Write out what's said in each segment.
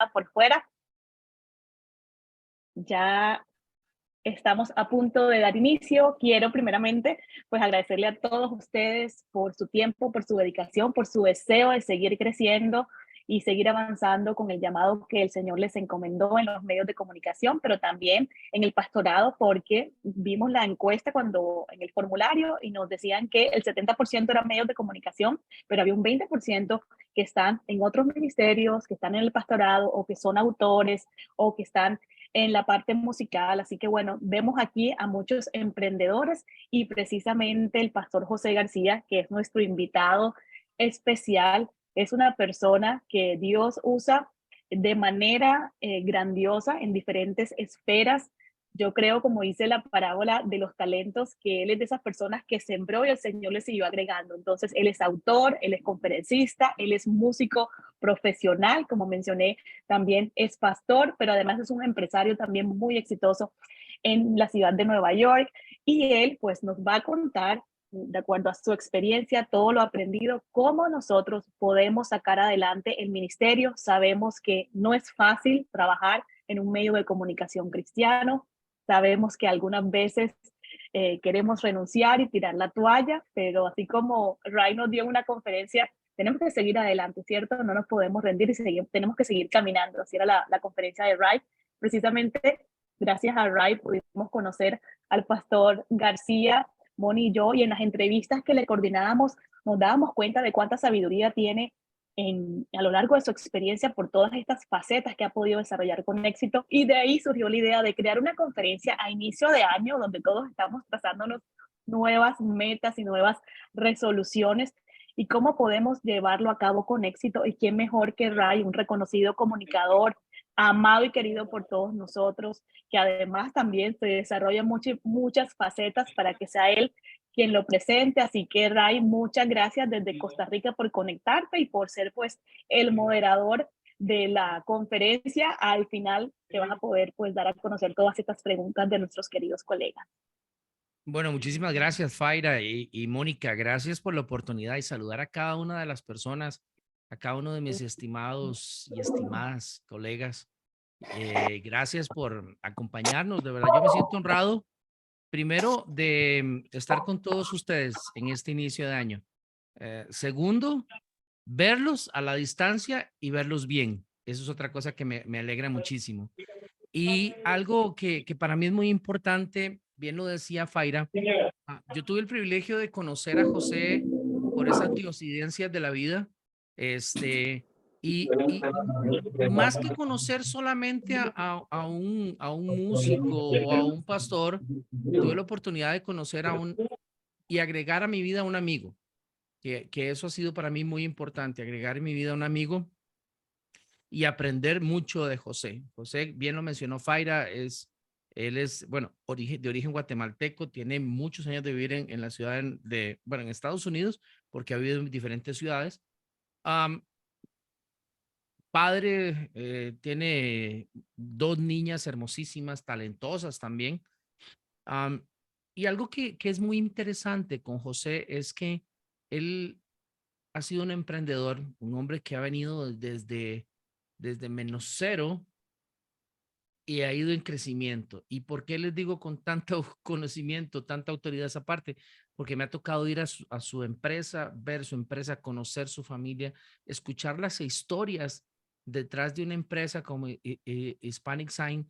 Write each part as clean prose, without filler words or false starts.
anda por fuera. Ya estamos a punto de dar inicio. Quiero primeramente pues agradecerle a todos ustedes por su tiempo, por su dedicación, por su deseo de seguir creciendo y seguir avanzando con el llamado que el Señor les encomendó en los medios de comunicación, pero también en el pastorado, porque vimos la encuesta cuando en el formulario y nos decían que el 70% eran medios de comunicación, pero había un 20% que están en otros ministerios, que están en el pastorado o que son autores o que están en la parte musical. Así que bueno, vemos aquí a muchos emprendedores y precisamente el pastor José García, que es nuestro invitado especial, es una persona que Dios usa de manera grandiosa en diferentes esferas. Yo creo, como dice la parábola de los talentos, que él es de esas personas que sembró y el Señor le siguió agregando. Entonces, él es autor, él es conferencista, él es músico profesional, como mencioné, también es pastor, pero además es un empresario también muy exitoso en la ciudad de Nueva York. Y él pues nos va a contar, de acuerdo a su experiencia, todo lo aprendido, cómo nosotros podemos sacar adelante el ministerio. Sabemos que no es fácil trabajar en un medio de comunicación cristiano. Sabemos que algunas veces queremos renunciar y tirar la toalla, pero así como Ray nos dio una conferencia, tenemos que seguir adelante, ¿cierto? No nos podemos rendir y tenemos que seguir caminando. Así era la conferencia de Ray. Precisamente gracias a Ray pudimos conocer al pastor García, Moni y yo, y en las entrevistas que le coordinábamos nos dábamos cuenta de cuánta sabiduría tiene a lo largo de su experiencia por todas estas facetas que ha podido desarrollar con éxito. Y de ahí surgió la idea de crear una conferencia a inicio de año donde todos estamos trazándonos nuevas metas y nuevas resoluciones y cómo podemos llevarlo a cabo con éxito. Y quién mejor que Ray, un reconocido comunicador, amado y querido por todos nosotros, que además también se desarrolla muchas facetas para que sea él quien lo presente. Así que Ray, muchas gracias desde Costa Rica por conectarte y por ser pues el moderador de la conferencia al final, que van a poder pues dar a conocer todas estas preguntas de nuestros queridos colegas. Bueno, muchísimas gracias, Faira y Mónica. Gracias por la oportunidad y saludar a cada una de las personas, a cada uno de mis estimados y estimadas colegas. Gracias por acompañarnos. De verdad, yo me siento honrado, primero, de estar con todos ustedes en este inicio de año. Segundo, verlos a la distancia y verlos bien. Eso es otra cosa que me alegra muchísimo. Y algo que para mí es muy importante, bien lo decía Faira, yo tuve el privilegio de conocer a José por esas diosidencias de la vida, este, y más que conocer solamente a un músico o a un pastor, tuve la oportunidad de conocer y agregar a mi vida a un amigo, que eso ha sido para mí muy importante, agregar en mi vida a un amigo y aprender mucho de José. José, bien lo mencionó Faira, él es, bueno, de origen guatemalteco, tiene muchos años de vivir en la ciudad bueno, en Estados Unidos, porque ha vivido en diferentes ciudades. Um, Padre, tiene dos niñas hermosísimas, talentosas también. Um, y algo que es muy interesante con José es que él ha sido un emprendedor, un hombre que ha venido desde menos cero y ha ido en crecimiento. ¿Y por qué les digo con tanto conocimiento, tanta autoridad esa parte? Porque me ha tocado ir a su empresa, ver su empresa, conocer su familia, escuchar las historias detrás de una empresa como Hispanic Sign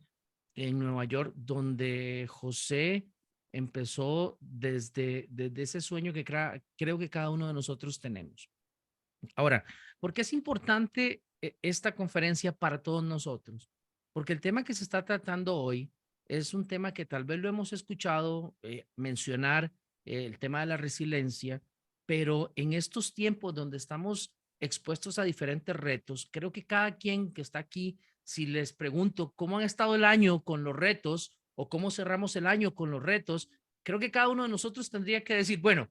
en Nueva York, donde José empezó desde ese sueño que creo que cada uno de nosotros tenemos. Ahora, ¿por qué es importante esta conferencia para todos nosotros? Porque el tema que se está tratando hoy es un tema que tal vez lo hemos escuchado mencionar, el tema de la resiliencia, pero en estos tiempos donde estamos expuestos a diferentes retos, creo que cada quien que está aquí, si les pregunto cómo han estado el año con los retos o cómo cerramos el año con los retos, creo que cada uno de nosotros tendría que decir, bueno,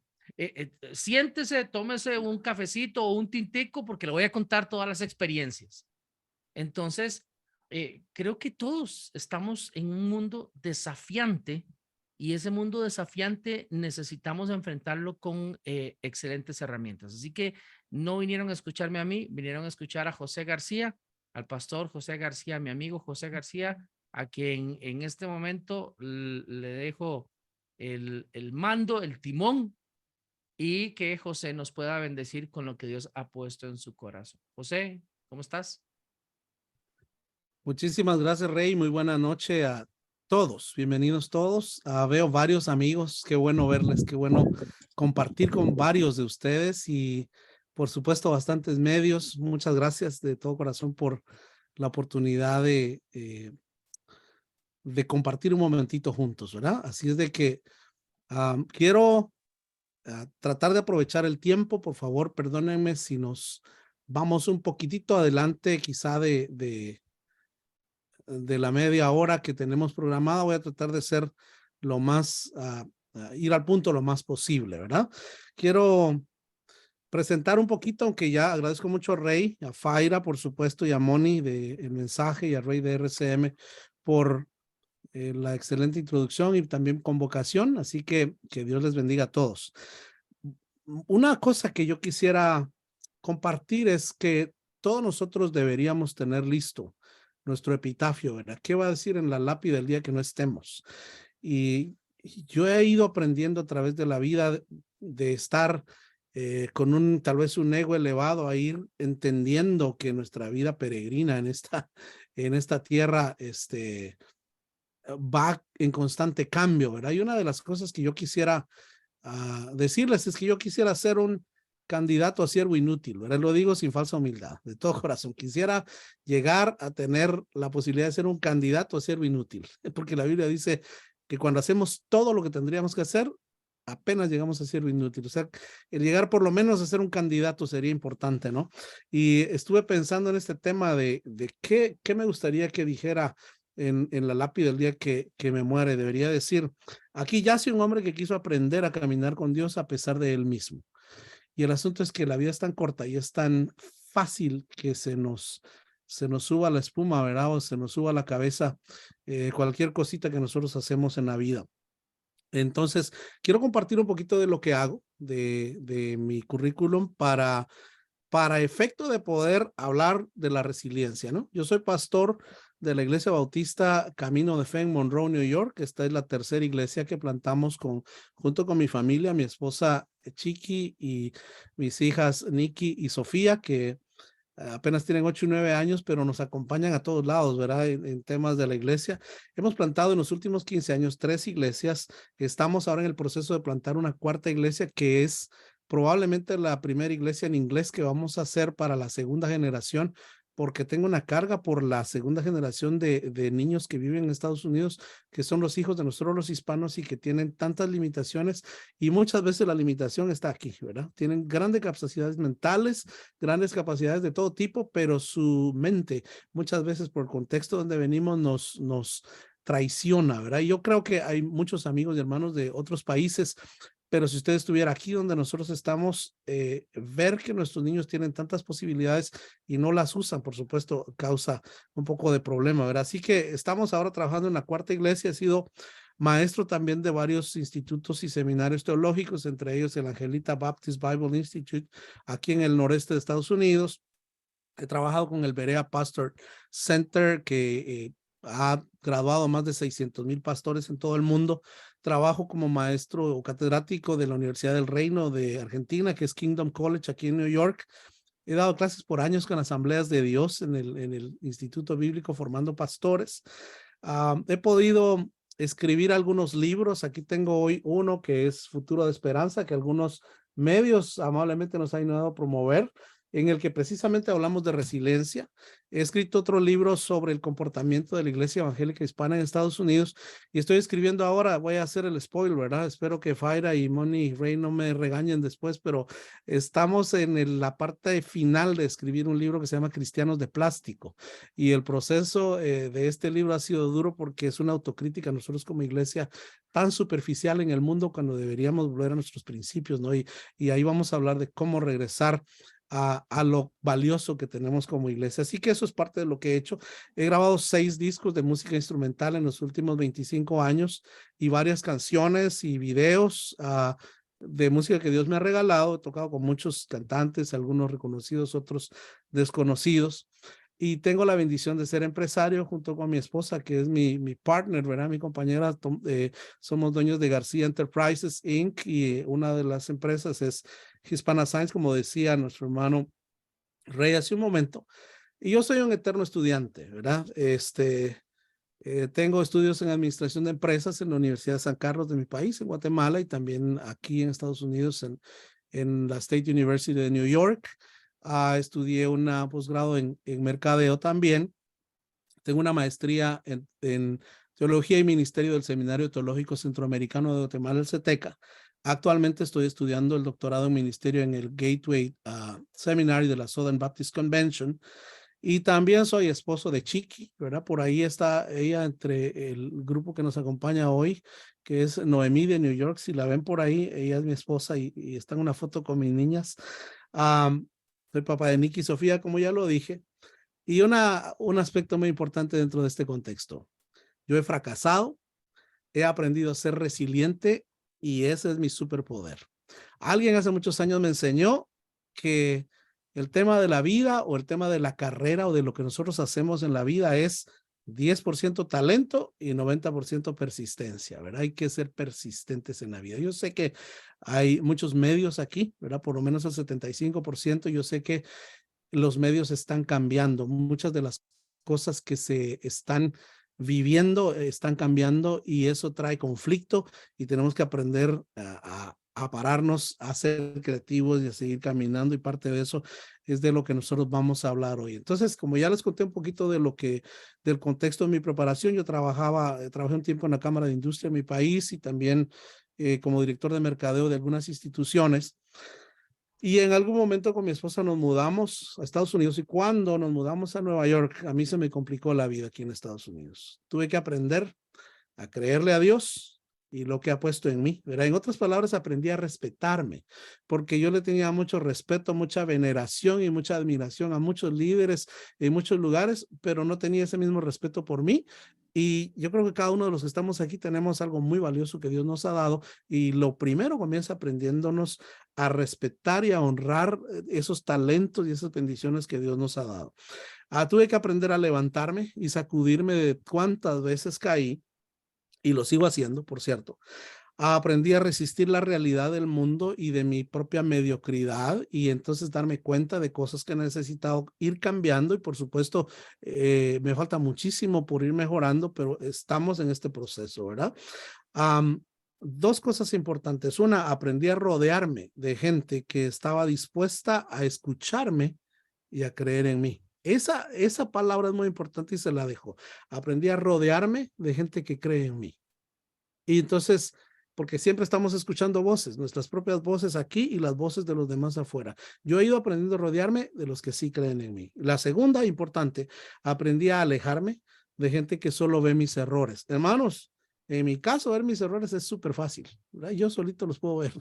siéntese, tómese un cafecito o un tintico porque le voy a contar todas las experiencias. Entonces, creo que todos estamos en un mundo desafiante y ese mundo desafiante necesitamos enfrentarlo con excelentes herramientas. Así que no vinieron a escucharme a mí, vinieron a escuchar a José García al pastor José García, mi amigo José García, a quien en este momento le dejo el mando, el timón, y que José nos pueda bendecir con lo que Dios ha puesto en su corazón. José, ¿cómo estás? Muchísimas gracias, Rey. Muy buena noche a todos. Bienvenidos todos. Veo varios amigos. Qué bueno verles. Qué bueno compartir con varios de ustedes y, por supuesto, bastantes medios. Muchas gracias de todo corazón por la oportunidad de compartir un momentito juntos, ¿verdad? Así es de que quiero tratar de aprovechar el tiempo. Por favor, perdónenme si nos vamos un poquitito adelante, quizá de la media hora que tenemos programada. Voy a tratar de ser lo más, ir al punto lo más posible, ¿verdad? Quiero presentar un poquito, aunque ya agradezco mucho a Rey, a Faira, por supuesto, y a Moni de El Mensaje y a Rey de RCM por la excelente introducción y también convocación. Así que Dios les bendiga a todos. Una cosa que yo quisiera compartir es que todos nosotros deberíamos tener listo nuestro epitafio, ¿verdad? ¿Qué va a decir en la lápida el día que no estemos? Y yo he ido aprendiendo a través de la vida de estar con tal vez un ego elevado, a ir entendiendo que nuestra vida peregrina en esta tierra, va en constante cambio, ¿verdad? Y una de las cosas que yo quisiera decirles es que yo quisiera ser un candidato a siervo inútil, ¿verdad? Lo digo sin falsa humildad, de todo corazón. Quisiera llegar a tener la posibilidad de ser un candidato a siervo inútil, porque la Biblia dice que cuando hacemos todo lo que tendríamos que hacer, apenas llegamos a siervo inútil. O sea, el llegar por lo menos a ser un candidato sería importante, ¿no? Y estuve pensando en este tema de qué me gustaría que dijera en la lápida el día que me muere. Debería decir: aquí yace un hombre que quiso aprender a caminar con Dios a pesar de él mismo. Y el asunto es que la vida es tan corta y es tan fácil que se nos suba la espuma, ¿verdad? O se nos suba la cabeza cualquier cosita que nosotros hacemos en la vida. Entonces, quiero compartir un poquito de lo que hago, de mi currículum para efecto de poder hablar de la resiliencia, ¿no? Yo soy pastor de la Iglesia Bautista Camino de Fe en Monroe, New York. Esta es la tercera iglesia que plantamos junto con mi familia, mi esposa Chiqui y mis hijas Nikki y Sofía, que apenas tienen 8 y 9 años, pero nos acompañan a todos lados, ¿verdad? En temas de la iglesia. Hemos plantado en los últimos 15 años 3 iglesias. Estamos ahora en el proceso de plantar una cuarta iglesia que es probablemente la primera iglesia en inglés que vamos a hacer para la segunda generación, porque tengo una carga por la segunda generación de niños que viven en Estados Unidos, que son los hijos de nosotros los hispanos y que tienen tantas limitaciones, y muchas veces la limitación está aquí, ¿verdad? Tienen grandes capacidades mentales, grandes capacidades de todo tipo, pero su mente muchas veces por el contexto donde venimos nos traiciona, ¿verdad? Y yo creo que hay muchos amigos y hermanos de otros países, pero si usted estuviera aquí donde nosotros estamos, ver que nuestros niños tienen tantas posibilidades y no las usan, por supuesto, causa un poco de problema, ¿verdad? Así que estamos ahora trabajando en la cuarta iglesia. He sido maestro también de varios institutos y seminarios teológicos, entre ellos el Angelita Baptist Bible Institute, aquí en el noreste de Estados Unidos. He trabajado con el Berea Pastor Center, que ha graduado más de 600,000 pastores en todo el mundo. Trabajo como maestro o catedrático de la Universidad del Reino de Argentina, que es Kingdom College aquí en New York. He dado clases por años con Asambleas de Dios en el Instituto Bíblico formando pastores. He podido escribir algunos libros. Aquí tengo hoy uno que es Futuro de Esperanza, que algunos medios amablemente nos han ayudado a promover, en el que precisamente hablamos de resiliencia. He escrito otro libro sobre el comportamiento de la Iglesia Evangélica Hispana en Estados Unidos y estoy escribiendo ahora, voy a hacer el spoiler, ¿verdad? Espero que Faira y Moni y Rey no me regañen después, pero estamos en la parte final de escribir un libro que se llama Cristianos de Plástico, y el proceso de este libro ha sido duro porque es una autocrítica a nosotros como iglesia tan superficial en el mundo cuando deberíamos volver a nuestros principios, ¿no? Y ahí vamos a hablar de cómo regresar a lo valioso que tenemos como iglesia. Así que eso es parte de lo que he hecho. He grabado 6 discos de música instrumental en los últimos 25 años y varias canciones y videos de música que Dios me ha regalado. He tocado con muchos cantantes, algunos reconocidos, otros desconocidos. y tengo la bendición de ser empresario junto con mi esposa, que es mi partner, ¿verdad? Mi compañera. Somos dueños de García Enterprises, Inc. y una de las empresas es Hispana Science, como decía nuestro hermano Rey hace un momento. Y yo soy un eterno estudiante, ¿verdad? Tengo estudios en administración de empresas en la Universidad de San Carlos de mi país, en Guatemala, y también aquí en Estados Unidos, en la State University de New York. Estudié un posgrado en mercadeo también. Tengo una maestría en teología y ministerio del Seminario Teológico Centroamericano de Guatemala, el CETECA. Actualmente estoy estudiando el doctorado en ministerio en el Gateway Seminary de la Southern Baptist Convention. Y también soy esposo de Chiqui, ¿verdad? Por ahí está ella entre el grupo que nos acompaña hoy, que es Noemí de New York. Si la ven por ahí, ella es mi esposa y está en una foto con mis niñas. Soy papá de Nicky y Sofía, como ya lo dije. Y un aspecto muy importante dentro de este contexto. Yo he fracasado, he aprendido a ser resiliente y ese es mi superpoder. Alguien hace muchos años me enseñó que el tema de la vida o el tema de la carrera o de lo que nosotros hacemos en la vida es 10% talento y 90% persistencia, ¿verdad? Hay que ser persistentes en la vida. Yo sé que hay muchos medios aquí, ¿verdad? Por lo menos el 75%. Yo sé que los medios están cambiando. Muchas de las cosas que se están viviendo están cambiando y eso trae conflicto y tenemos que aprender a pararnos, a ser creativos y a seguir caminando, y parte de eso es de lo que nosotros vamos a hablar hoy. Entonces, como ya les conté un poquito del contexto de mi preparación, yo trabajé un tiempo en la Cámara de Industria en mi país y también como director de mercadeo de algunas instituciones. Y en algún momento con mi esposa nos mudamos a Estados Unidos, y cuando nos mudamos a Nueva York, a mí se me complicó la vida aquí en Estados Unidos. Tuve que aprender a creerle a Dios y lo que ha puesto en mí, ¿verdad? En otras palabras, aprendí a respetarme, porque yo le tenía mucho respeto, mucha veneración y mucha admiración a muchos líderes en muchos lugares, pero no tenía ese mismo respeto por mí. Y yo creo que cada uno de los que estamos aquí tenemos algo muy valioso que Dios nos ha dado, y lo primero comienza aprendiéndonos a respetar y a honrar esos talentos y esas bendiciones que Dios nos ha dado. Tuve que aprender a levantarme y sacudirme de cuántas veces caí, y lo sigo haciendo, por cierto. Aprendí a resistir la realidad del mundo y de mi propia mediocridad, y entonces darme cuenta de cosas que he necesitado ir cambiando, y por supuesto me falta muchísimo por ir mejorando, pero estamos en este proceso, ¿verdad? Dos cosas importantes. Una, aprendí a rodearme de gente que estaba dispuesta a escucharme y a creer en mí. Esa palabra es muy importante y se la dejo. Aprendí a rodearme de gente que cree en mí. Y entonces, porque siempre estamos escuchando voces, nuestras propias voces aquí y las voces de los demás afuera. Yo he ido aprendiendo a rodearme de los que sí creen en mí. La segunda, importante, aprendí a alejarme de gente que solo ve mis errores. Hermanos, en mi caso, ver mis errores es súper fácil, ¿verdad? Yo solito los puedo ver.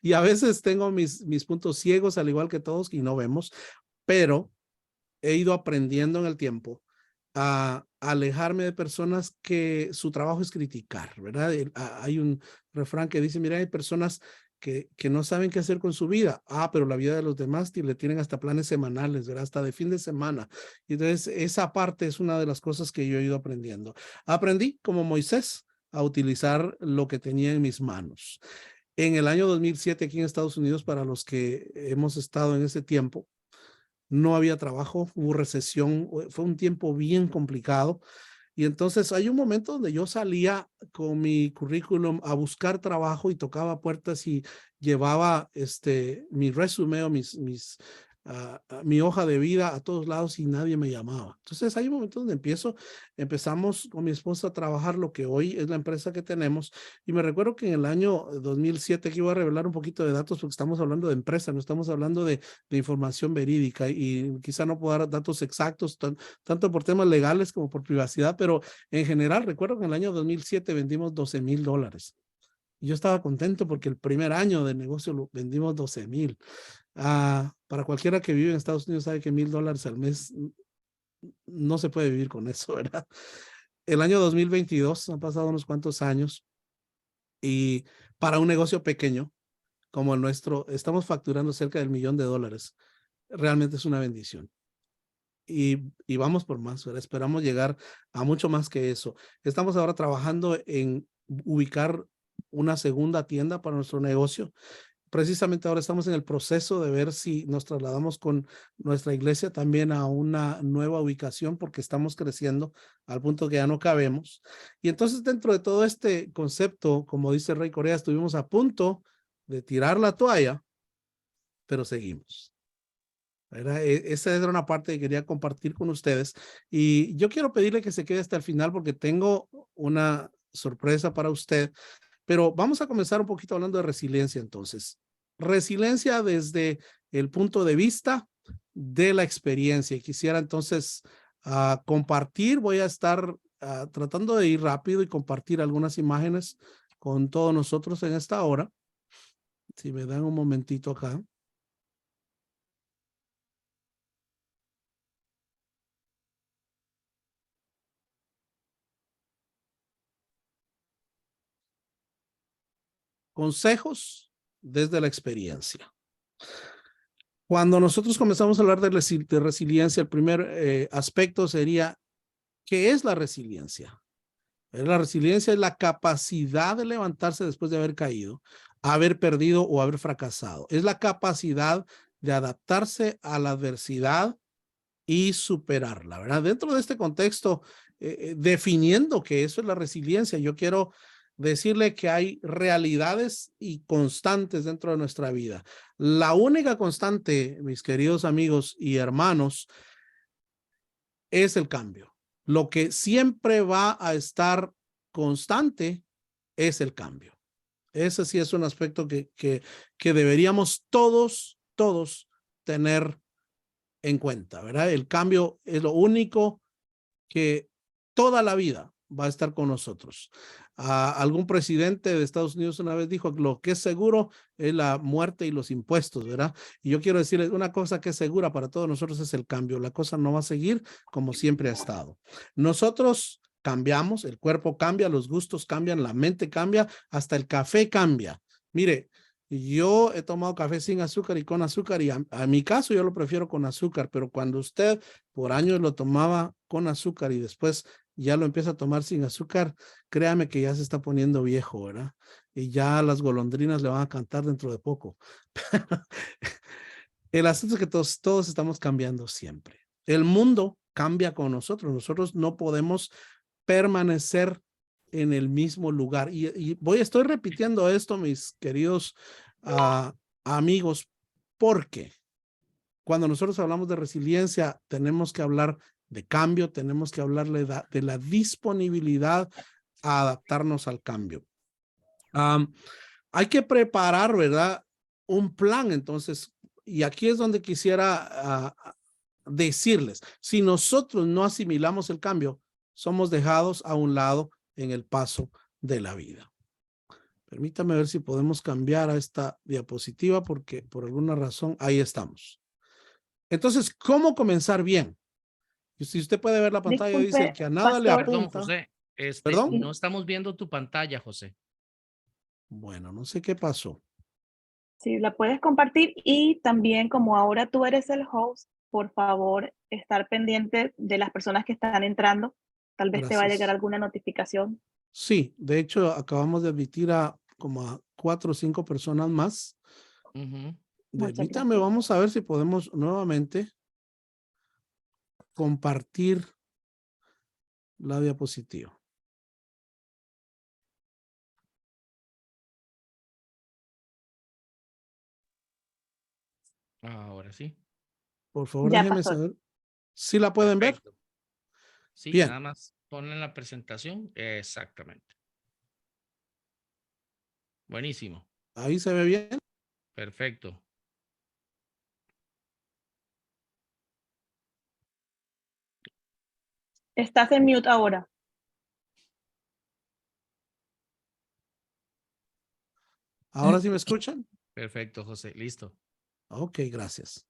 Y a veces tengo mis puntos ciegos, al igual que todos, y no vemos, pero he ido aprendiendo en el tiempo a alejarme de personas que su trabajo es criticar, ¿verdad? Hay un refrán que dice, mira, hay personas que no saben qué hacer con su vida. Pero la vida de los demás le tienen hasta planes semanales, ¿verdad? Hasta de fin de semana. Y entonces esa parte es una de las cosas que yo he ido aprendiendo. Aprendí, como Moisés, a utilizar lo que tenía en mis manos. En el año 2007, aquí en Estados Unidos, para los que hemos estado en ese tiempo, no había trabajo, hubo recesión, fue un tiempo bien complicado. Y entonces hay un momento donde yo salía con mi currículum a buscar trabajo y tocaba puertas y llevaba mi resumen o mi hoja de vida a todos lados y nadie me llamaba. Entonces hay un momento donde empezamos con mi esposa a trabajar lo que hoy es la empresa que tenemos. Y me recuerdo que en el año 2007, aquí voy a revelar un poquito de datos porque estamos hablando de empresa, no estamos hablando de información verídica, y quizá no puedo dar datos exactos tanto por temas legales como por privacidad, pero en general recuerdo que en el año 2007 vendimos $12,000. Yo estaba contento porque el primer año de negocio lo vendimos 12,000. Para cualquiera que vive en Estados Unidos sabe que $1,000 al mes no se puede vivir con eso, ¿verdad? El año 2022, han pasado unos cuantos años, y para un negocio pequeño como el nuestro, estamos facturando cerca del $1,000,000. Realmente es una bendición. y vamos por más, ¿verdad? Esperamos llegar a mucho más que eso. Estamos ahora trabajando en ubicar una segunda tienda para nuestro negocio. Precisamente ahora estamos en el proceso de ver si nos trasladamos con nuestra iglesia también a una nueva ubicación porque estamos creciendo al punto que ya no cabemos. Y entonces dentro de todo este concepto, como dice Rey Corea, estuvimos a punto de tirar la toalla, pero seguimos. Esa era una parte que quería compartir con ustedes y yo quiero pedirle que se quede hasta el final porque tengo una sorpresa para usted, pero vamos a comenzar un poquito hablando de resiliencia entonces. Resiliencia desde el punto de vista de la experiencia. Quisiera entonces compartir, voy a estar tratando de ir rápido y compartir algunas imágenes con todos nosotros en esta hora. Si me dan un momentito acá. Consejos desde la experiencia. Cuando nosotros comenzamos a hablar de resiliencia, el primer aspecto sería, ¿qué es la resiliencia? La resiliencia es la capacidad de levantarse después de haber caído, haber perdido o haber fracasado. Es la capacidad de adaptarse a la adversidad y superarla, ¿verdad? Dentro de este contexto, definiendo que eso es la resiliencia, yo quiero decirle que hay realidades y constantes dentro de nuestra vida. La única constante, mis queridos amigos y hermanos, es el cambio. Lo que siempre va a estar constante es el cambio. Ese sí es un aspecto que deberíamos todos tener en cuenta, ¿verdad? El cambio es lo único que toda la vida va a estar con nosotros. Algún presidente de Estados Unidos una vez dijo, lo que es seguro es la muerte y los impuestos, ¿verdad? Y yo quiero decirles una cosa que es segura para todos nosotros es el cambio. La cosa no va a seguir como siempre ha estado. Nosotros cambiamos, el cuerpo cambia, los gustos cambian, la mente cambia, hasta el café cambia. Mire, yo he tomado café sin azúcar y con azúcar y a mi caso yo lo prefiero con azúcar, pero cuando usted por años lo tomaba con azúcar y después ya lo empieza a tomar sin azúcar, créame que ya se está poniendo viejo, ¿verdad? Y ya las golondrinas le van a cantar dentro de poco. El asunto es que todos estamos cambiando siempre. El mundo cambia con nosotros. Nosotros no podemos permanecer en el mismo lugar. Y estoy repitiendo esto, mis queridos amigos, porque cuando nosotros hablamos de resiliencia, tenemos que hablar de cambio, tenemos que hablarle de la disponibilidad a adaptarnos al cambio. Hay que preparar, ¿verdad? Un plan, entonces, y aquí es donde quisiera decirles, si nosotros no asimilamos el cambio, somos dejados a un lado en el paso de la vida. Permítame ver si podemos cambiar a esta diapositiva porque por alguna razón ahí estamos. Entonces, ¿cómo comenzar bien? Y si usted puede ver la pantalla, Disculpe, dice que a nada le pastor. Perdón, apunta. José. ¿Perdón? No estamos viendo tu pantalla, José. Bueno, no sé qué pasó. Sí, la puedes compartir y también como ahora tú eres el host, por favor, estar pendiente de las personas que están entrando. Tal vez te va a llegar Gracias. alguna notificación. Sí, de hecho, acabamos de admitir a como a 4 o 5 personas más. Muchas Permítame, gracias. vamos a ver si podemos nuevamente compartir la diapositiva. Ahora sí. Por favor, Ya, déjenme pastor. saber si la pueden ver. Perfecto. Sí, Bien. nada más ponen la presentación. Exactamente. Buenísimo. Ahí se ve bien. Perfecto. Estás en mute ahora. ¿Ahora sí me escuchan? Perfecto, José. Listo. Ok, gracias.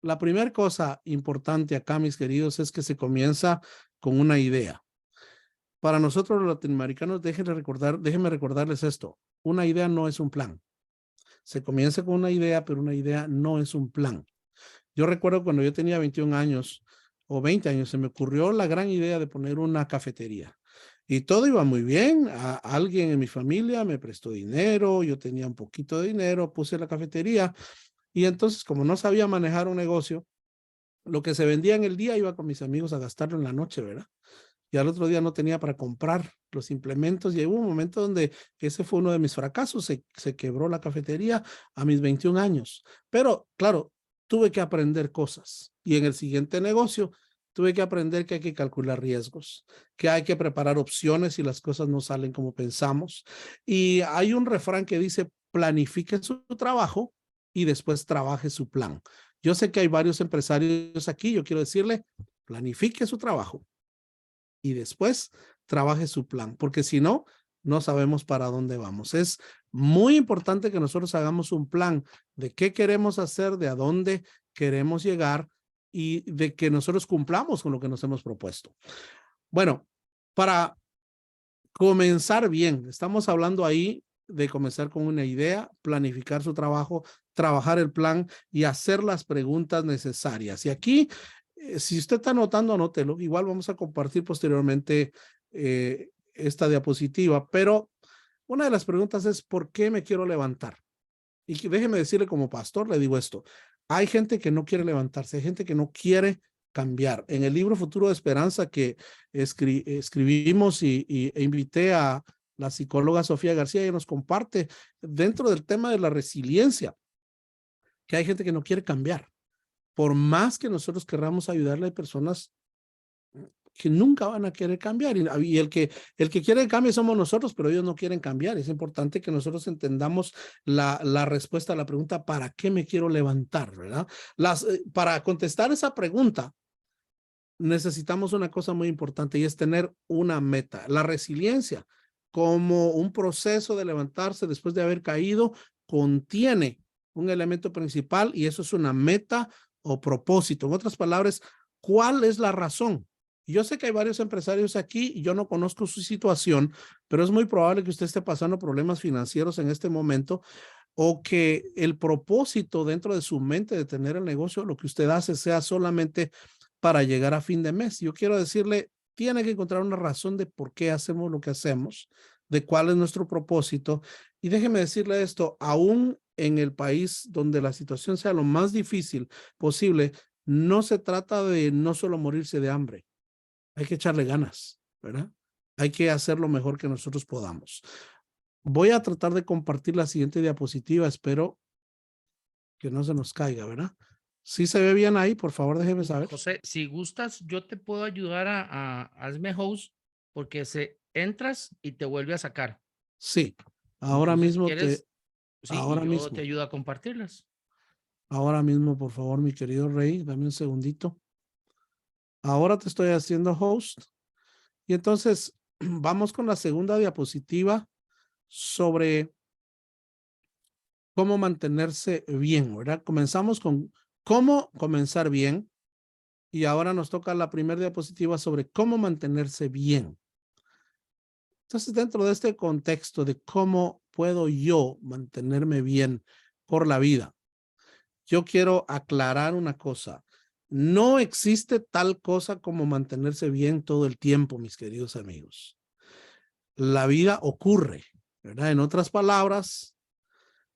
La primera cosa importante acá, mis queridos, es que se comienza con una idea. Para nosotros los latinoamericanos, déjenme recordarles esto. una idea no es un plan. Se comienza con una idea, pero una idea no es un plan. Yo recuerdo cuando yo tenía 21 años o 20 años, se me ocurrió la gran idea de poner una cafetería. Y todo iba muy bien. Alguien en mi familia me prestó dinero, yo tenía un poquito de dinero, puse la cafetería. Y entonces, como no sabía manejar un negocio, lo que se vendía en el día iba con mis amigos a gastarlo en la noche, ¿verdad? Y al otro día no tenía para comprar los implementos y hubo un momento donde ese fue uno de mis fracasos, se quebró la cafetería a mis 21 años. Pero claro, tuve que aprender cosas y en el siguiente negocio tuve que aprender que hay que calcular riesgos, que hay que preparar opciones si las cosas no salen como pensamos. Y hay un refrán que dice, planifique su trabajo y después trabaje su plan. Yo sé que hay varios empresarios aquí, yo quiero decirle, planifique su trabajo y después trabaje su plan, porque si no, no sabemos para dónde vamos. Es muy importante que nosotros hagamos un plan de qué queremos hacer, de a dónde queremos llegar y de que nosotros cumplamos con lo que nos hemos propuesto. Bueno, para comenzar bien, estamos hablando ahí de comenzar con una idea, planificar su trabajo, trabajar el plan y hacer las preguntas necesarias. Y aquí, si usted está anotando, anótelo. Igual vamos a compartir posteriormente esta diapositiva, pero una de las preguntas es, ¿por qué me quiero levantar? Y déjeme decirle como pastor, le digo esto, hay gente que no quiere levantarse, hay gente que no quiere cambiar. En el libro Futuro de Esperanza que escribimos e invité a la psicóloga Sofía García y nos comparte dentro del tema de la resiliencia, que hay gente que no quiere cambiar. Por más que nosotros querramos ayudarle, hay personas que nunca van a querer cambiar. Y el que quiere el cambio somos nosotros, pero ellos no quieren cambiar. Es importante que nosotros entendamos la respuesta a la pregunta, ¿para qué me quiero levantar? ¿Verdad? Para contestar esa pregunta, necesitamos una cosa muy importante y es tener una meta. La resiliencia, como un proceso de levantarse después de haber caído, contiene un elemento principal y eso es una meta o propósito. En otras palabras, ¿cuál es la razón? Yo sé que hay varios empresarios aquí y yo no conozco su situación, pero es muy probable que usted esté pasando problemas financieros en este momento o que el propósito dentro de su mente de tener el negocio, lo que usted hace sea solamente para llegar a fin de mes. Yo quiero decirle, tiene que encontrar una razón de por qué hacemos lo que hacemos, de cuál es nuestro propósito. Y déjeme decirle esto, aún en el país donde la situación sea lo más difícil posible, no se trata de no solo morirse de hambre, hay que echarle ganas, ¿verdad? Hay que hacer lo mejor que nosotros podamos. Voy a tratar de compartir la siguiente diapositiva, espero que no se nos caiga, ¿verdad? Si se ve bien ahí, por favor, déjeme saber. José, si gustas, yo te puedo ayudar hazme host porque entras y te vuelve a sacar. Sí, ahora Entonces, mismo ¿quieres? Sí, y ahora yo mismo, te ayudo a compartirlas. ahora mismo, por favor, mi querido Rey, dame un segundito. Ahora te estoy haciendo host. Y entonces, vamos con la segunda diapositiva sobre cómo mantenerse bien, ¿verdad? Comenzamos con cómo comenzar bien y ahora nos toca la primera diapositiva sobre cómo mantenerse bien. Entonces, dentro de este contexto de cómo puedo yo mantenerme bien por la vida, yo quiero aclarar una cosa. No existe tal cosa como mantenerse bien todo el tiempo, mis queridos amigos. La vida ocurre, ¿verdad? En otras palabras,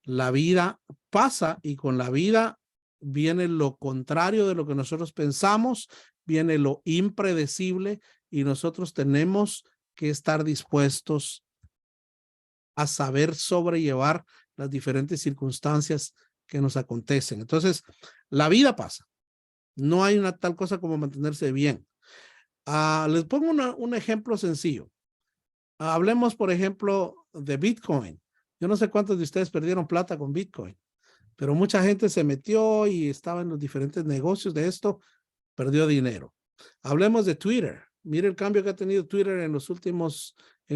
la vida pasa y con la vida viene lo contrario de lo que nosotros pensamos, viene lo impredecible y nosotros tenemos que estar dispuestos a saber sobrellevar las diferentes circunstancias que nos acontecen. Entonces, la vida pasa. No hay una tal cosa como mantenerse bien. Les pongo un ejemplo sencillo. Hablemos, por ejemplo, de Bitcoin. Yo no sé cuántos de ustedes perdieron plata con Bitcoin, pero mucha gente se metió y estaba en los diferentes negocios de esto, perdió dinero. Hablemos de Twitter. Mire el cambio que ha tenido Twitter en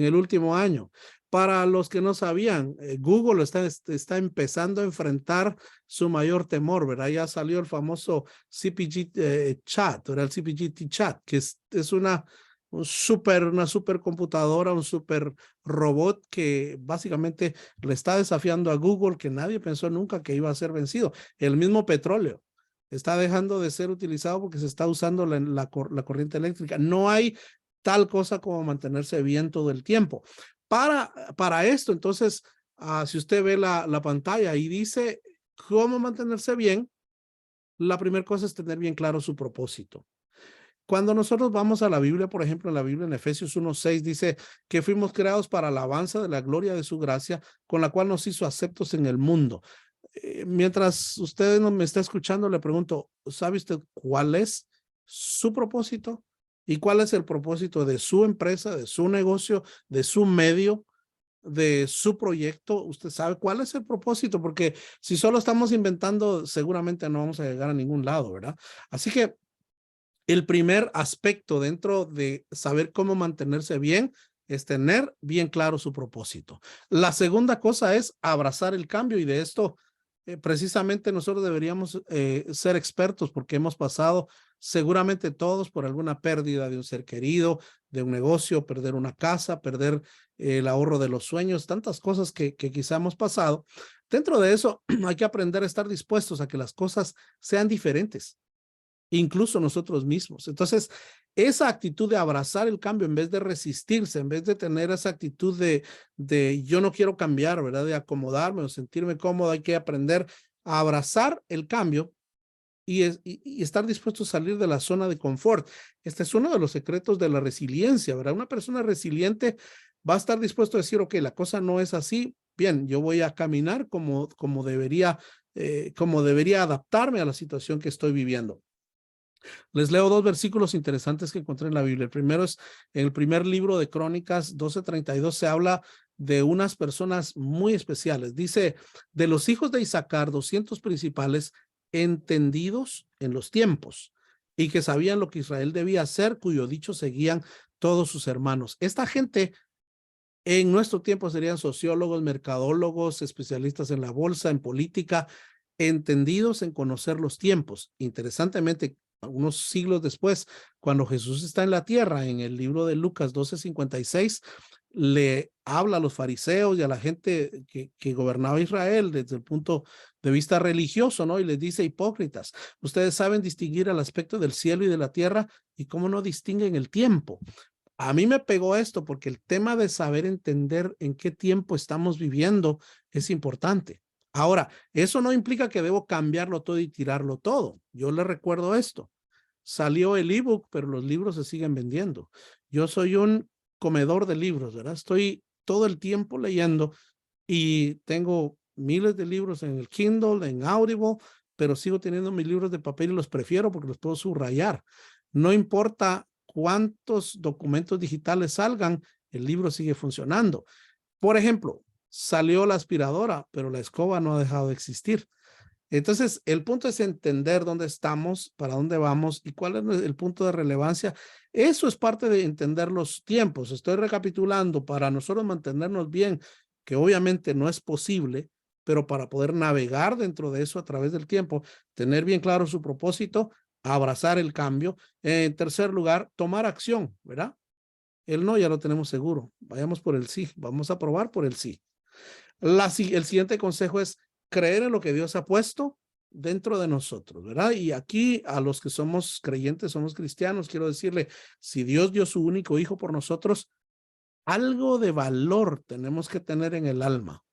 el último año. Para los que no sabían, Google está empezando a enfrentar su mayor temor, ¿verdad? Ya salió el famoso CPG chat, ¿verdad? El CPGT chat, que es una una supercomputadora, un super robot que básicamente le está desafiando a Google, que nadie pensó nunca que iba a ser vencido. El mismo petróleo está dejando de ser utilizado porque se está usando la corriente eléctrica. No hay tal cosa como mantenerse bien todo el tiempo. Para esto, entonces, si usted ve la pantalla y dice cómo mantenerse bien, la primera cosa es tener bien claro su propósito. Cuando nosotros vamos a la Biblia, por ejemplo, en la Biblia en Efesios 1:6 dice que fuimos creados para la alabanza de la gloria de su gracia, con la cual nos hizo aceptos en el mundo. Mientras usted me está escuchando, le pregunto, ¿sabe usted cuál es su propósito? ¿Y cuál es el propósito de su empresa, de su negocio, de su medio, de su proyecto? Usted sabe cuál es el propósito, porque si solo estamos inventando, seguramente no vamos a llegar a ningún lado, ¿verdad? Así que el primer aspecto dentro de saber cómo mantenerse bien es tener bien claro su propósito. La segunda cosa es abrazar el cambio, y de esto precisamente nosotros deberíamos ser expertos, porque hemos pasado seguramente todos por alguna pérdida de un ser querido, de un negocio, perder una casa, perder el ahorro de los sueños, tantas cosas que quizá hemos pasado. Dentro de eso hay que aprender a estar dispuestos a que las cosas sean diferentes, incluso nosotros mismos. Entonces, esa actitud de abrazar el cambio en vez de resistirse, en vez de tener esa actitud de yo no quiero cambiar, ¿verdad? De acomodarme o sentirme cómodo, hay que aprender a abrazar el cambio y estar dispuesto a salir de la zona de confort. Este es uno de los secretos de la resiliencia, ¿verdad? Una persona resiliente va a estar dispuesto a decir, ok, la cosa no es así, bien, yo voy a caminar como debería adaptarme a la situación que estoy viviendo. Les leo dos versículos interesantes que encontré en la Biblia. El primero es en el primer libro de Crónicas 12:32, se habla de unas personas muy especiales. Dice, de los hijos de Isaacar, 200 principales, entendidos en los tiempos y que sabían lo que Israel debía hacer, cuyo dicho seguían todos sus hermanos. Esta gente en nuestro tiempo serían sociólogos, mercadólogos, especialistas en la bolsa, en política, entendidos en conocer los tiempos. Interesantemente, algunos siglos después, cuando Jesús está en la tierra, en el libro de Lucas 12:56, le habla a los fariseos y a la gente que gobernaba Israel desde el punto de vista religioso, ¿no? Y les dice, hipócritas, ustedes saben distinguir el aspecto del cielo y de la tierra, y cómo no distinguen el tiempo. A mí me pegó esto porque el tema de saber entender en qué tiempo estamos viviendo es importante. Ahora, eso no implica que debo cambiarlo todo y tirarlo todo. Yo le recuerdo esto. Salió el ebook, pero los libros se siguen vendiendo. Yo soy un comedor de libros, ¿verdad? Estoy todo el tiempo leyendo y tengo miles de libros en el Kindle, en Audible, pero sigo teniendo mis libros de papel y los prefiero porque los puedo subrayar. No importa cuántos documentos digitales salgan, el libro sigue funcionando. Por ejemplo, salió la aspiradora, pero la escoba no ha dejado de existir. Entonces, el punto es entender dónde estamos, para dónde vamos y cuál es el punto de relevancia. Eso es parte de entender los tiempos. Estoy recapitulando para nosotros mantenernos bien, que obviamente no es posible, pero para poder navegar dentro de eso a través del tiempo, tener bien claro su propósito, abrazar el cambio. En tercer lugar, tomar acción, ¿verdad? El no ya lo tenemos seguro. Vayamos por el sí. Vamos a probar por el sí. El siguiente consejo es creer en lo que Dios ha puesto dentro de nosotros, ¿verdad? Y aquí a los que somos creyentes, somos cristianos, quiero decirle, si Dios dio su único hijo por nosotros, algo de valor tenemos que tener en el alma.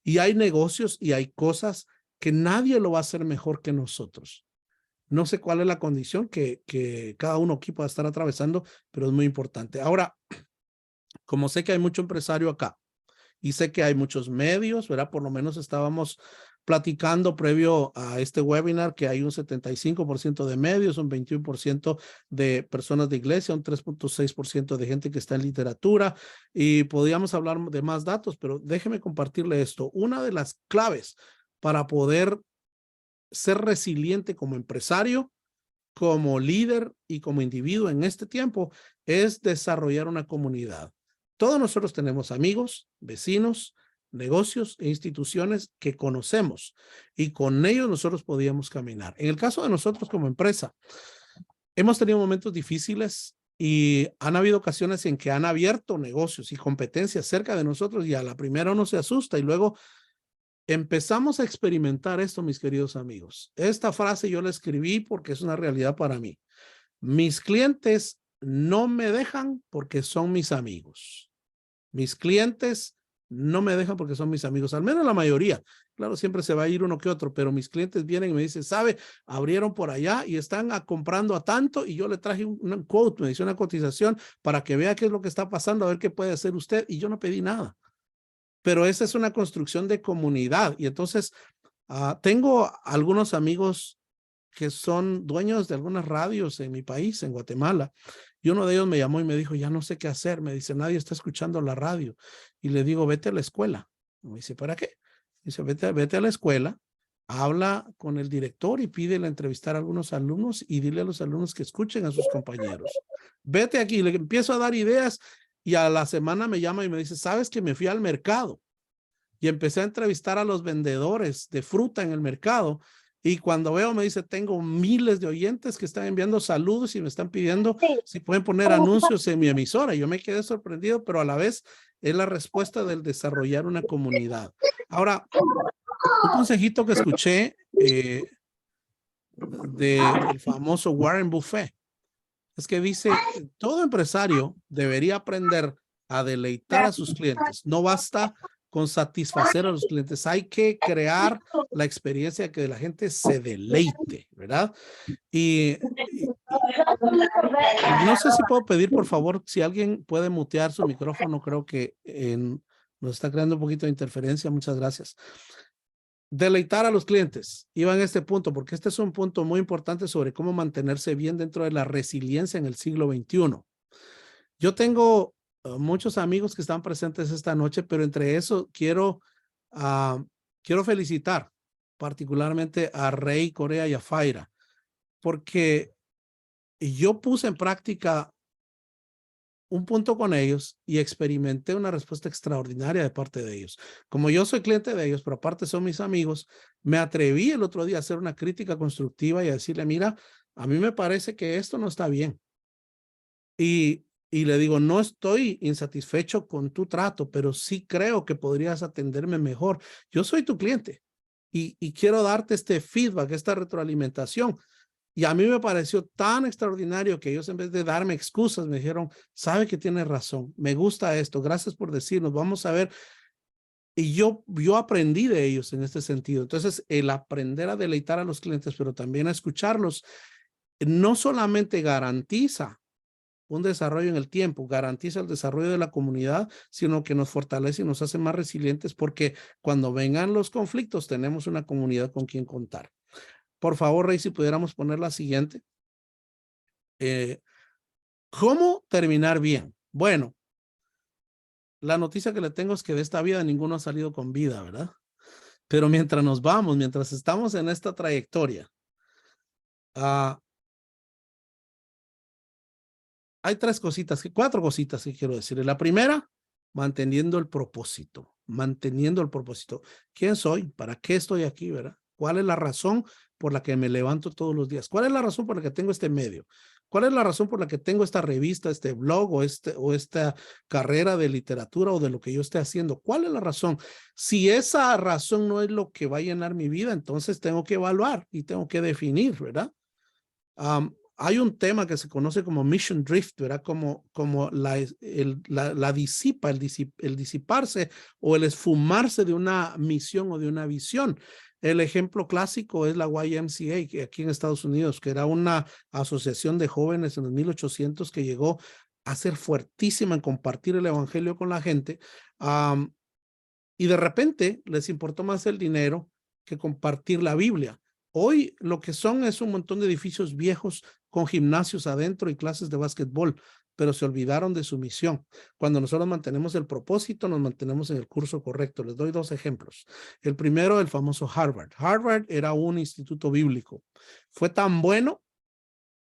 Y hay negocios y hay cosas que nadie lo va a hacer mejor que nosotros. No sé cuál es la condición que cada uno aquí pueda estar atravesando, pero es muy importante. Ahora, como sé que hay mucho empresario acá y sé que hay muchos medios, ¿verdad? Por lo menos estábamos platicando previo a este webinar que hay un 75% de medios, un 21% de personas de iglesia, un 3.6% de gente que está en literatura, y podríamos hablar de más datos, pero déjeme compartirle esto. Una de las claves para poder ser resiliente como empresario, como líder y como individuo en este tiempo es desarrollar una comunidad. Todos nosotros tenemos amigos, vecinos, negocios e instituciones que conocemos y con ellos nosotros podíamos caminar. En el caso de nosotros como empresa, hemos tenido momentos difíciles, Y han habido ocasiones en que han abierto negocios y competencias cerca de nosotros y a la primera uno se asusta y luego empezamos a experimentar esto, mis queridos amigos. Esta frase yo la escribí porque es una realidad para mí. Mis clientes no me dejan porque son mis amigos. Mis clientes no me dejan porque son mis amigos, al menos la mayoría. Claro, siempre se va a ir uno que otro, pero mis clientes vienen y me dicen, sabe, abrieron por allá y están comprando a tanto y yo le traje un quote, me dice una cotización para que vea qué es lo que está pasando, a ver qué puede hacer usted y yo no pedí nada. Pero esa es una construcción de comunidad y entonces tengo algunos amigos que son dueños de algunas radios en mi país, en Guatemala, y uno de ellos me llamó y me dijo, ya no sé qué hacer, me dice, nadie está escuchando la radio, y le digo, vete a la escuela. Me dice, ¿para qué? Dice, vete a la escuela, habla con el director y pídele entrevistar a algunos alumnos y dile a los alumnos que escuchen a sus compañeros. Vete aquí, le empiezo a dar ideas y a la semana me llama y me dice, ¿sabes que me fui al mercado? Y empecé a entrevistar a los vendedores de fruta en el mercado. Y cuando veo, me dice, tengo miles de oyentes que están enviando saludos y me están pidiendo si pueden poner anuncios en mi emisora. Yo me quedé sorprendido, pero a la vez es la respuesta del desarrollar una comunidad. Ahora, un consejito que escuché del famoso Warren Buffett es que dice, todo empresario debería aprender a deleitar a sus clientes. No basta con satisfacer a los clientes, hay que crear la experiencia de que la gente se deleite, ¿verdad? Y no sé si puedo pedir, por favor, si alguien puede mutear su micrófono, creo que nos está creando un poquito de interferencia, muchas gracias. Deleitar a los clientes, iba en este punto, porque este es un punto muy importante sobre cómo mantenerse bien dentro de la resiliencia en el siglo XXI. Yo tengo muchos amigos que están presentes esta noche, pero entre eso quiero felicitar particularmente a Rey Corea y a Faira, porque yo puse en práctica un punto con ellos y experimenté una respuesta extraordinaria de parte de ellos. Como yo soy cliente de ellos, pero aparte son mis amigos, me atreví el otro día a hacer una crítica constructiva y a decirle, mira, a mí me parece que esto no está bien. Y le digo, no estoy insatisfecho con tu trato, pero sí creo que podrías atenderme mejor. Yo soy tu cliente y quiero darte este feedback, esta retroalimentación. Y a mí me pareció tan extraordinario que ellos en vez de darme excusas me dijeron, sabe que tienes razón, me gusta esto, gracias por decirnos, vamos a ver. Y yo aprendí de ellos en este sentido. Entonces, el aprender a deleitar a los clientes, pero también a escucharlos, no solamente garantiza un desarrollo en el tiempo, garantiza el desarrollo de la comunidad, sino que nos fortalece y nos hace más resilientes porque cuando vengan los conflictos tenemos una comunidad con quien contar. Por favor, Rey, si pudiéramos poner la siguiente. ¿Cómo terminar bien? Bueno, la noticia que le tengo es que de esta vida ninguno ha salido con vida, ¿verdad? Pero mientras nos vamos, mientras estamos en esta trayectoria, hay cuatro cositas que quiero decir. La primera, manteniendo el propósito, manteniendo el propósito. ¿Quién soy? ¿Para qué estoy aquí, verdad? ¿Cuál es la razón por la que me levanto todos los días? ¿Cuál es la razón por la que tengo este medio? ¿Cuál es la razón por la que tengo esta revista, este blog o esta carrera de literatura o de lo que yo esté haciendo? ¿Cuál es la razón? Si esa razón no es lo que va a llenar mi vida, entonces tengo que evaluar y tengo que definir, ¿verdad? Hay un tema que se conoce como mission drift, ¿verdad? Como la disipa, el disiparse o el esfumarse de una misión o de una visión. El ejemplo clásico es la YMCA, que aquí en Estados Unidos, que era una asociación de jóvenes en los 1800 que llegó a ser fuertísima en compartir el evangelio con la gente. Y de repente les importó más el dinero que compartir la Biblia. Hoy lo que son es un montón de edificios viejos con gimnasios adentro y clases de básquetbol, pero se olvidaron de su misión. Cuando nosotros mantenemos el propósito, nos mantenemos en el curso correcto. Les doy dos ejemplos. El primero, el famoso Harvard. Harvard era un instituto bíblico. Fue tan bueno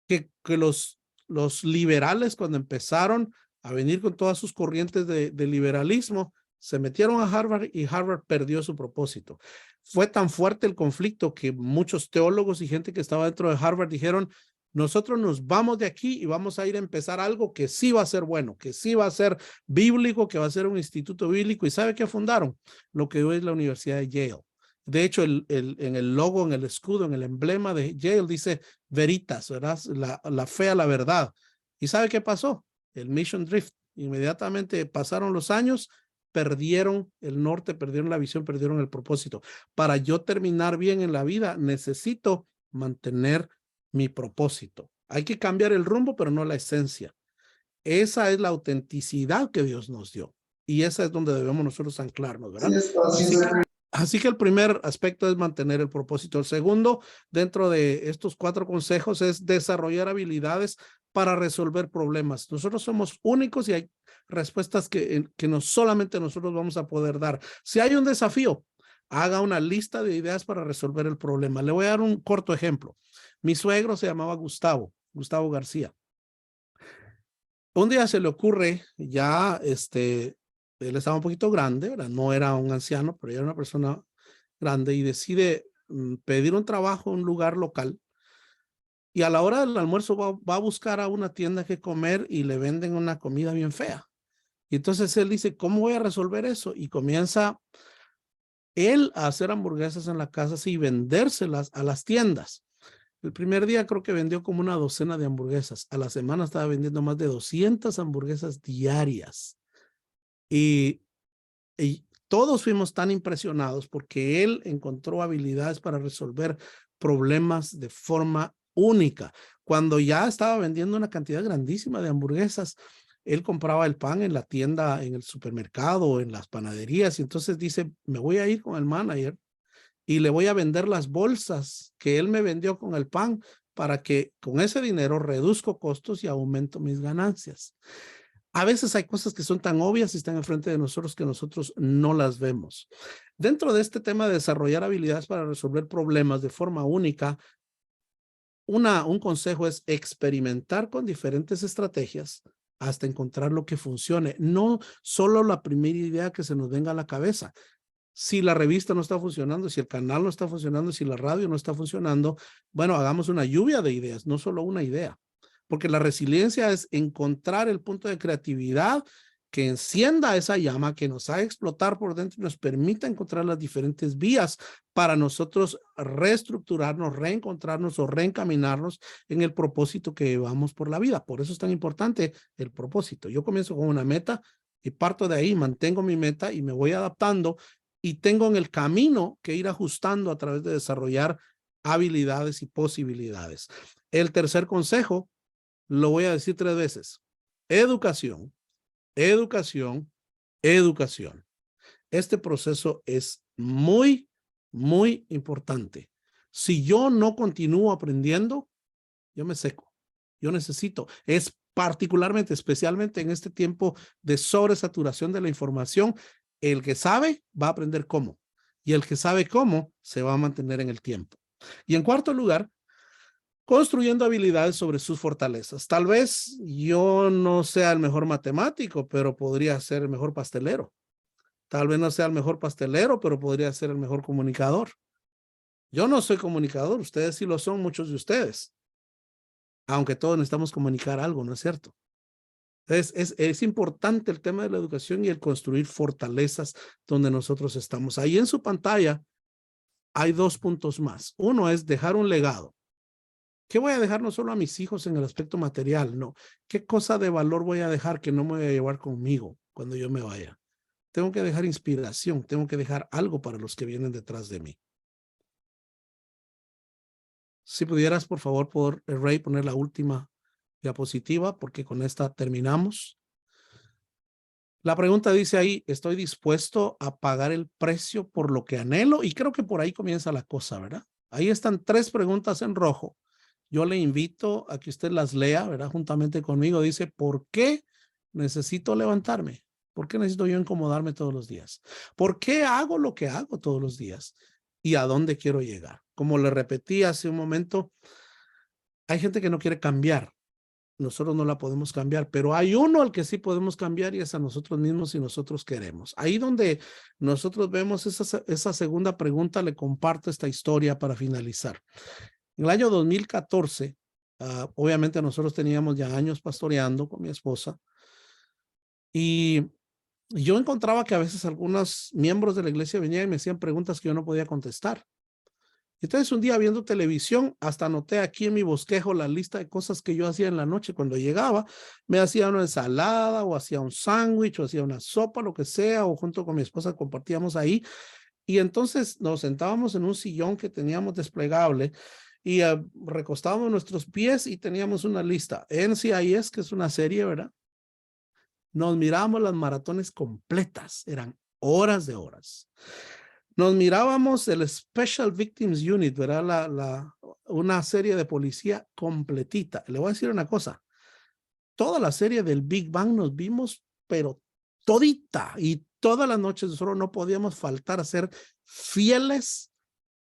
que los liberales, cuando empezaron a venir con todas sus corrientes de liberalismo, se metieron a Harvard y Harvard perdió su propósito. Fue tan fuerte el conflicto que muchos teólogos y gente que estaba dentro de Harvard dijeron, Nosotros nos vamos de aquí y vamos a ir a empezar algo que sí va a ser bueno, que sí va a ser bíblico, que va a ser un instituto bíblico. ¿Y sabe qué fundaron? Lo que hoy es la Universidad de Yale. De hecho, en el logo, en el escudo, en el emblema de Yale dice Veritas, ¿verdad? La fe a la verdad. ¿Y sabe qué pasó? El Mission Drift. Inmediatamente pasaron los años, perdieron el norte, perdieron la visión, perdieron el propósito. Para yo terminar bien en la vida, necesito mantener mi propósito. Hay que cambiar el rumbo, pero no la esencia. Esa es la autenticidad que Dios nos dio. Y esa es donde debemos nosotros anclarnos, ¿verdad? Así que el primer aspecto es mantener el propósito. El segundo, dentro de estos 4 consejos, es desarrollar habilidades para resolver problemas. Nosotros somos únicos y hay respuestas que no solamente nosotros vamos a poder dar. Si hay un desafío, haga una lista de ideas para resolver el problema. Le voy a dar un corto ejemplo. Mi suegro se llamaba Gustavo García. Un día se le ocurre, ya él estaba un poquito grande, ¿verdad? No era un anciano, pero ya era una persona grande y decide pedir un trabajo en un lugar local. Y a la hora del almuerzo va a buscar a una tienda que comer y le venden una comida bien fea. Y entonces él dice, ¿cómo voy a resolver eso? Y comienza él a hacer hamburguesas en la casa y vendérselas a las tiendas. El primer día creo que vendió como una docena de hamburguesas. A la semana estaba vendiendo más de 200 hamburguesas diarias. Y todos fuimos tan impresionados porque él encontró habilidades para resolver problemas de forma única. Cuando ya estaba vendiendo una cantidad grandísima de hamburguesas, él compraba el pan en la tienda, en el supermercado, en las panaderías, y entonces dice, me voy a ir con el manager y le voy a vender las bolsas que él me vendió con el pan para que con ese dinero reduzco costos y aumento mis ganancias. A veces hay cosas que son tan obvias y están enfrente de nosotros que nosotros no las vemos. Dentro de este tema de desarrollar habilidades para resolver problemas de forma única, un consejo es experimentar con diferentes estrategias hasta encontrar lo que funcione. No solo la primera idea que se nos venga a la cabeza. Si la revista no está funcionando, si el canal no está funcionando, si la radio no está funcionando, bueno, hagamos una lluvia de ideas, no solo una idea. Porque la resiliencia es encontrar el punto de creatividad que encienda esa llama, que nos haga explotar por dentro y nos permita encontrar las diferentes vías para nosotros reestructurarnos, reencontrarnos o reencaminarnos en el propósito que llevamos por la vida. Por eso es tan importante el propósito. Yo comienzo con una meta y parto de ahí, mantengo mi meta y me voy adaptando y tengo en el camino que ir ajustando a través de desarrollar habilidades y posibilidades. El tercer consejo lo voy a decir 3 veces. Educación, educación, educación. Este proceso es muy, muy importante. Si yo no continúo aprendiendo, yo me seco. Yo necesito, es particularmente, especialmente en este tiempo de sobresaturación de la información, el que sabe va a aprender cómo. Y el que sabe cómo se va a mantener en el tiempo. Y en cuarto lugar, construyendo habilidades sobre sus fortalezas. Tal vez yo no sea el mejor matemático, pero podría ser el mejor pastelero. Tal vez no sea el mejor pastelero, pero podría ser el mejor comunicador. Yo no soy comunicador, ustedes sí lo son, muchos de ustedes. Aunque todos necesitamos comunicar algo, ¿no es cierto? Es importante el tema de la educación y el construir fortalezas donde nosotros estamos. Ahí en su pantalla hay 2 puntos más. Uno es dejar un legado. ¿Qué voy a dejar no solo a mis hijos en el aspecto material? No. ¿Qué cosa de valor voy a dejar que no me voy a llevar conmigo cuando yo me vaya? Tengo que dejar inspiración, tengo que dejar algo para los que vienen detrás de mí. Si pudieras, por favor, Ray, poner la última diapositiva, porque con esta terminamos. La pregunta dice ahí, ¿estoy dispuesto a pagar el precio por lo que anhelo? Y creo que por ahí comienza la cosa, ¿verdad? Ahí están 3 preguntas en rojo. Yo le invito a que usted las lea, ¿verdad? Juntamente conmigo. Dice, ¿por qué necesito levantarme? ¿Por qué necesito yo incomodarme todos los días? ¿Por qué hago lo que hago todos los días? ¿Y a dónde quiero llegar? Como le repetí hace un momento, hay gente que no quiere cambiar. Nosotros no la podemos cambiar, pero hay uno al que sí podemos cambiar y es a nosotros mismos si nosotros queremos. Ahí donde nosotros vemos esa segunda pregunta, le comparto esta historia para finalizar. En el año 2014, Obviamente nosotros teníamos ya años pastoreando con mi esposa y yo encontraba que a veces algunos miembros de la iglesia venían y me hacían preguntas que yo no podía contestar. Entonces un día viendo televisión, hasta anoté aquí en mi bosquejo la lista de cosas que yo hacía en la noche. Cuando llegaba, me hacía una ensalada o hacía un sándwich o hacía una sopa, lo que sea, o junto con mi esposa compartíamos ahí. Y entonces nos sentábamos en un sillón que teníamos desplegable y recostábamos nuestros pies y teníamos una lista. NCIS, que es una serie, ¿verdad? Nos mirábamos las maratones completas, eran horas de horas. Nos mirábamos el Special Victims Unit, ¿verdad? Una serie de policía completita. Le voy a decir una cosa, toda la serie del Big Bang nos vimos, pero todita, y todas las noches solo no podíamos faltar a ser fieles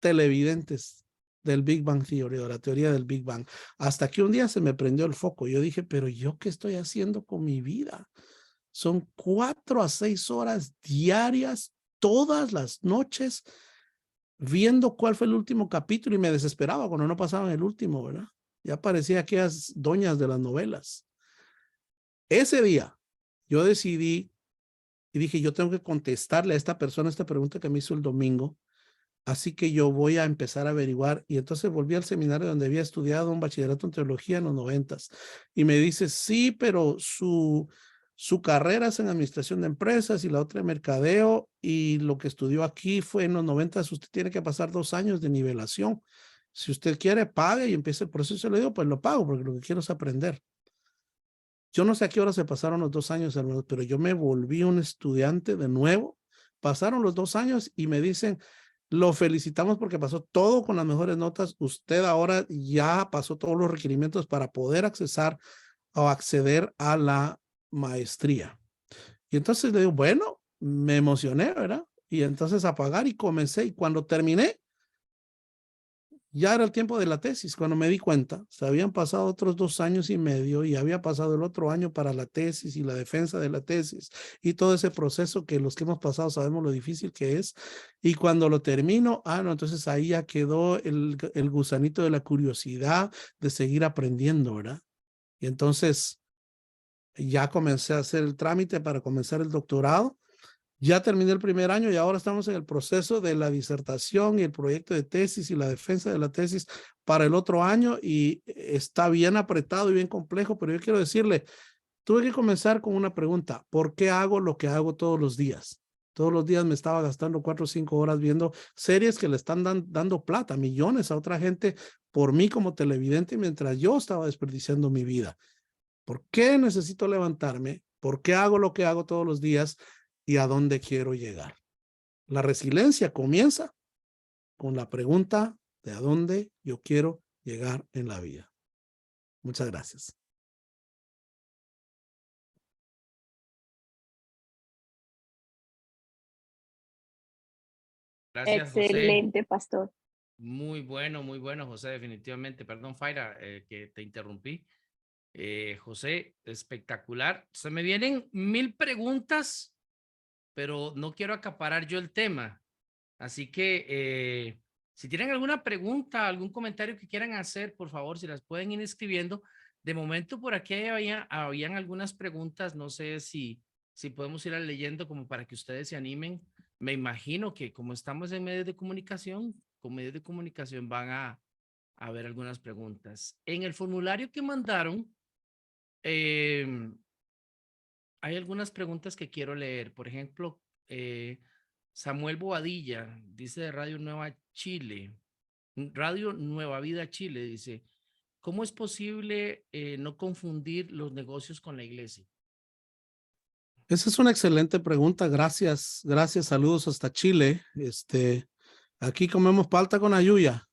televidentes del Big Bang Theory, o la teoría del Big Bang. Hasta que un día se me prendió el foco. Yo dije, pero ¿yo qué estoy haciendo con mi vida? Son 4 a 6 horas diarias, todas las noches, viendo cuál fue el último capítulo, y me desesperaba cuando no pasaban el último, ¿verdad? Ya parecía aquellas doñas de las novelas. Ese día yo decidí y dije, yo tengo que contestarle a esta persona esta pregunta que me hizo el domingo, así que yo voy a empezar a averiguar. Y entonces volví al seminario donde había estudiado un bachillerato en teología en los 90s y me dice, sí, pero su carrera es en administración de empresas y la otra en mercadeo, y lo que estudió aquí fue en los 90s. Usted tiene que pasar 2 años de nivelación. Si usted quiere, pague y empiece el proceso. Le digo, pues lo pago porque lo que quiero es aprender. Yo no sé a qué hora se pasaron los 2 años, hermanos, pero yo me volví un estudiante de nuevo. Pasaron los 2 años y me dicen, lo felicitamos porque pasó todo con las mejores notas. Usted ahora ya pasó todos los requerimientos para poder accesar o acceder a la maestría. Y entonces le digo, bueno, me emocioné, ¿verdad? Y entonces a pagar y comencé. Y cuando terminé, ya era el tiempo de la tesis. Cuando me di cuenta, se habían pasado otros 2 años y medio y había pasado el otro año para la tesis y la defensa de la tesis y todo ese proceso que los que hemos pasado sabemos lo difícil que es. Y cuando lo termino, no, entonces ahí ya quedó el gusanito de la curiosidad de seguir aprendiendo, ¿verdad? Y entonces ya comencé a hacer el trámite para comenzar el doctorado. Ya terminé el primer año y ahora estamos en el proceso de la disertación y el proyecto de tesis y la defensa de la tesis para el otro año, y está bien apretado y bien complejo, pero yo quiero decirle, tuve que comenzar con una pregunta: ¿por qué hago lo que hago todos los días? Todos los días me estaba gastando 4 o 5 horas viendo series que le están dando plata, millones a otra gente por mí como televidente, mientras yo estaba desperdiciando mi vida. ¿Por qué necesito levantarme? ¿Por qué hago lo que hago todos los días? ¿Y a dónde quiero llegar? La resiliencia comienza con la pregunta de a dónde yo quiero llegar en la vida. Muchas gracias. Gracias, José. Excelente, pastor. Muy bueno, José, definitivamente. Perdón, Faira, que te interrumpí. José, espectacular. Se me vienen 1000 preguntas, pero no quiero acaparar yo el tema. Así que si tienen alguna pregunta, algún comentario que quieran hacer, por favor, si las pueden ir escribiendo. De momento por aquí habían algunas preguntas, no sé si podemos ir leyendo como para que ustedes se animen. Me imagino que como estamos en medios de comunicación, con medios de comunicación van a ver algunas preguntas. En el formulario que mandaron, hay algunas preguntas que quiero leer. Por ejemplo, Samuel Boadilla dice de Radio Nueva Chile, Radio Nueva Vida Chile, dice, ¿cómo es posible no confundir los negocios con la iglesia? Esa es una excelente pregunta. Gracias, gracias. Saludos hasta Chile. Aquí comemos palta con ayuya.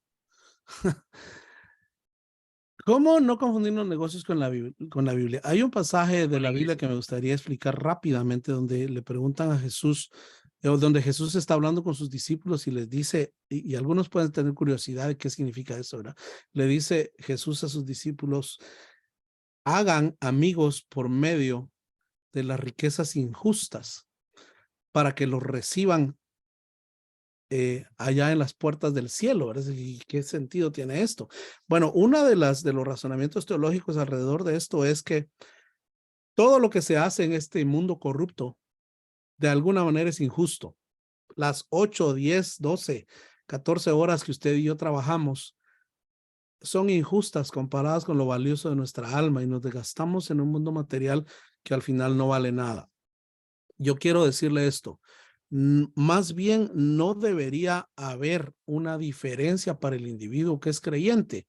¿Cómo no confundir los negocios con la Biblia? Hay un pasaje de la Biblia que me gustaría explicar rápidamente, donde le preguntan a Jesús, o donde Jesús está hablando con sus discípulos y les dice, y algunos pueden tener curiosidad de qué significa eso, ¿verdad? Le dice Jesús a sus discípulos, hagan amigos por medio de las riquezas injustas para que los reciban allá en las puertas del cielo, ¿verdad? ¿Y qué sentido tiene esto? Bueno, una de los razonamientos teológicos alrededor de esto es que todo lo que se hace en este mundo corrupto de alguna manera es injusto. Las 8, 10, 12, 14 horas que usted y yo trabajamos son injustas comparadas con lo valioso de nuestra alma y nos desgastamos en un mundo material que al final no vale nada. Yo quiero decirle esto, más bien no debería haber una diferencia para el individuo que es creyente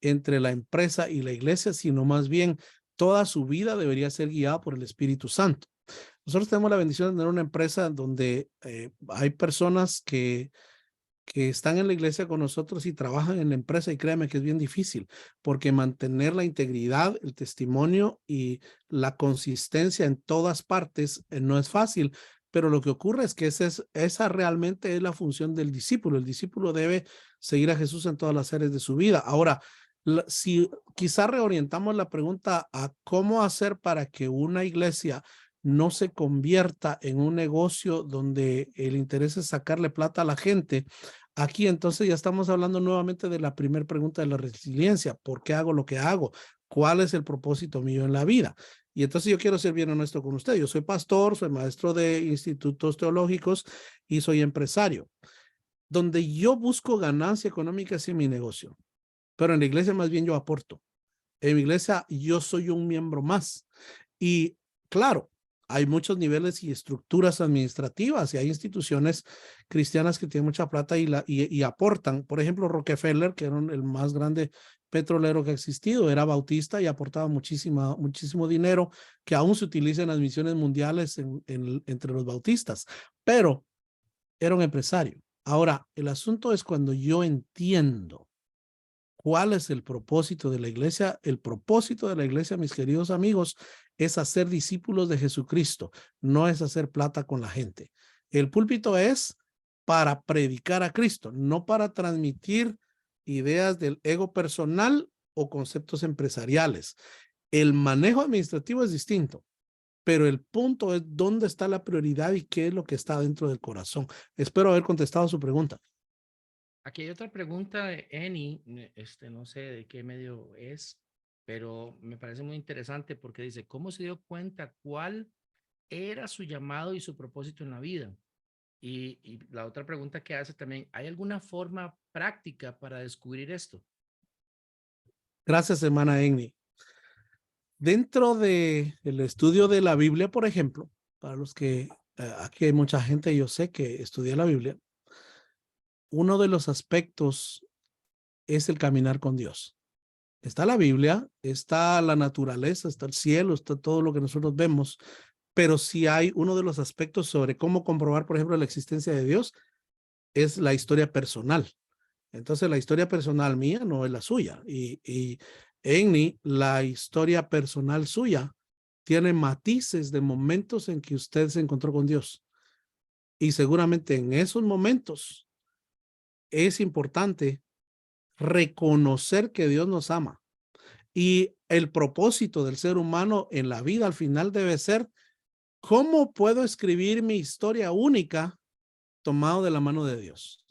entre la empresa y la iglesia, sino más bien toda su vida debería ser guiada por el Espíritu Santo. Nosotros tenemos la bendición de tener una empresa donde hay personas que están en la iglesia con nosotros y trabajan en la empresa, y créanme que es bien difícil porque mantener la integridad, el testimonio y la consistencia en todas partes no es fácil, pero lo que ocurre es que esa realmente es la función del discípulo. El discípulo debe seguir a Jesús en todas las áreas de su vida. Ahora, si quizá reorientamos la pregunta a cómo hacer para que una iglesia no se convierta en un negocio donde el interés es sacarle plata a la gente. Aquí entonces ya estamos hablando nuevamente de la primera pregunta de la resiliencia. ¿Por qué hago lo que hago? ¿Cuál es el propósito mío en la vida? Y entonces yo quiero ser bien honesto con usted. Yo soy pastor, soy maestro de institutos teológicos y soy empresario. Donde yo busco ganancia económica es en mi negocio, pero en la iglesia más bien yo aporto. En mi iglesia yo soy un miembro más. Y claro, hay muchos niveles y estructuras administrativas y hay instituciones cristianas que tienen mucha plata y aportan. Por ejemplo, Rockefeller, que era el más grande petrolero que ha existido, era bautista y aportaba muchísimo dinero que aún se utiliza en las misiones mundiales entre los bautistas, pero era un empresario. Ahora, el asunto es cuando yo entiendo ¿cuál es el propósito de la iglesia? El propósito de la iglesia, mis queridos amigos, es hacer discípulos de Jesucristo, no es hacer plata con la gente. El púlpito es para predicar a Cristo, no para transmitir ideas del ego personal o conceptos empresariales. El manejo administrativo es distinto, pero el punto es dónde está la prioridad y qué es lo que está dentro del corazón. Espero haber contestado su pregunta. Aquí hay otra pregunta de Eni, no sé de qué medio es, pero me parece muy interesante porque dice, ¿cómo se dio cuenta cuál era su llamado y su propósito en la vida? Y la otra pregunta que hace también, ¿hay alguna forma práctica para descubrir esto? Gracias, hermana Enni. Dentro del estudio de la Biblia, por ejemplo, para los que aquí hay mucha gente, yo sé que estudia la Biblia, uno de los aspectos es el caminar con Dios. Está la Biblia, está la naturaleza, está el cielo, está todo lo que nosotros vemos, pero si hay uno de los aspectos sobre cómo comprobar, por ejemplo, la existencia de Dios, es la historia personal. Entonces, la historia personal mía no es la suya. Y Enni, la historia personal suya tiene matices de momentos en que usted se encontró con Dios. Y seguramente en esos momentos es importante reconocer que Dios nos ama. Y el propósito del ser humano en la vida al final debe ser, ¿cómo puedo escribir mi historia única tomado de la mano de Dios?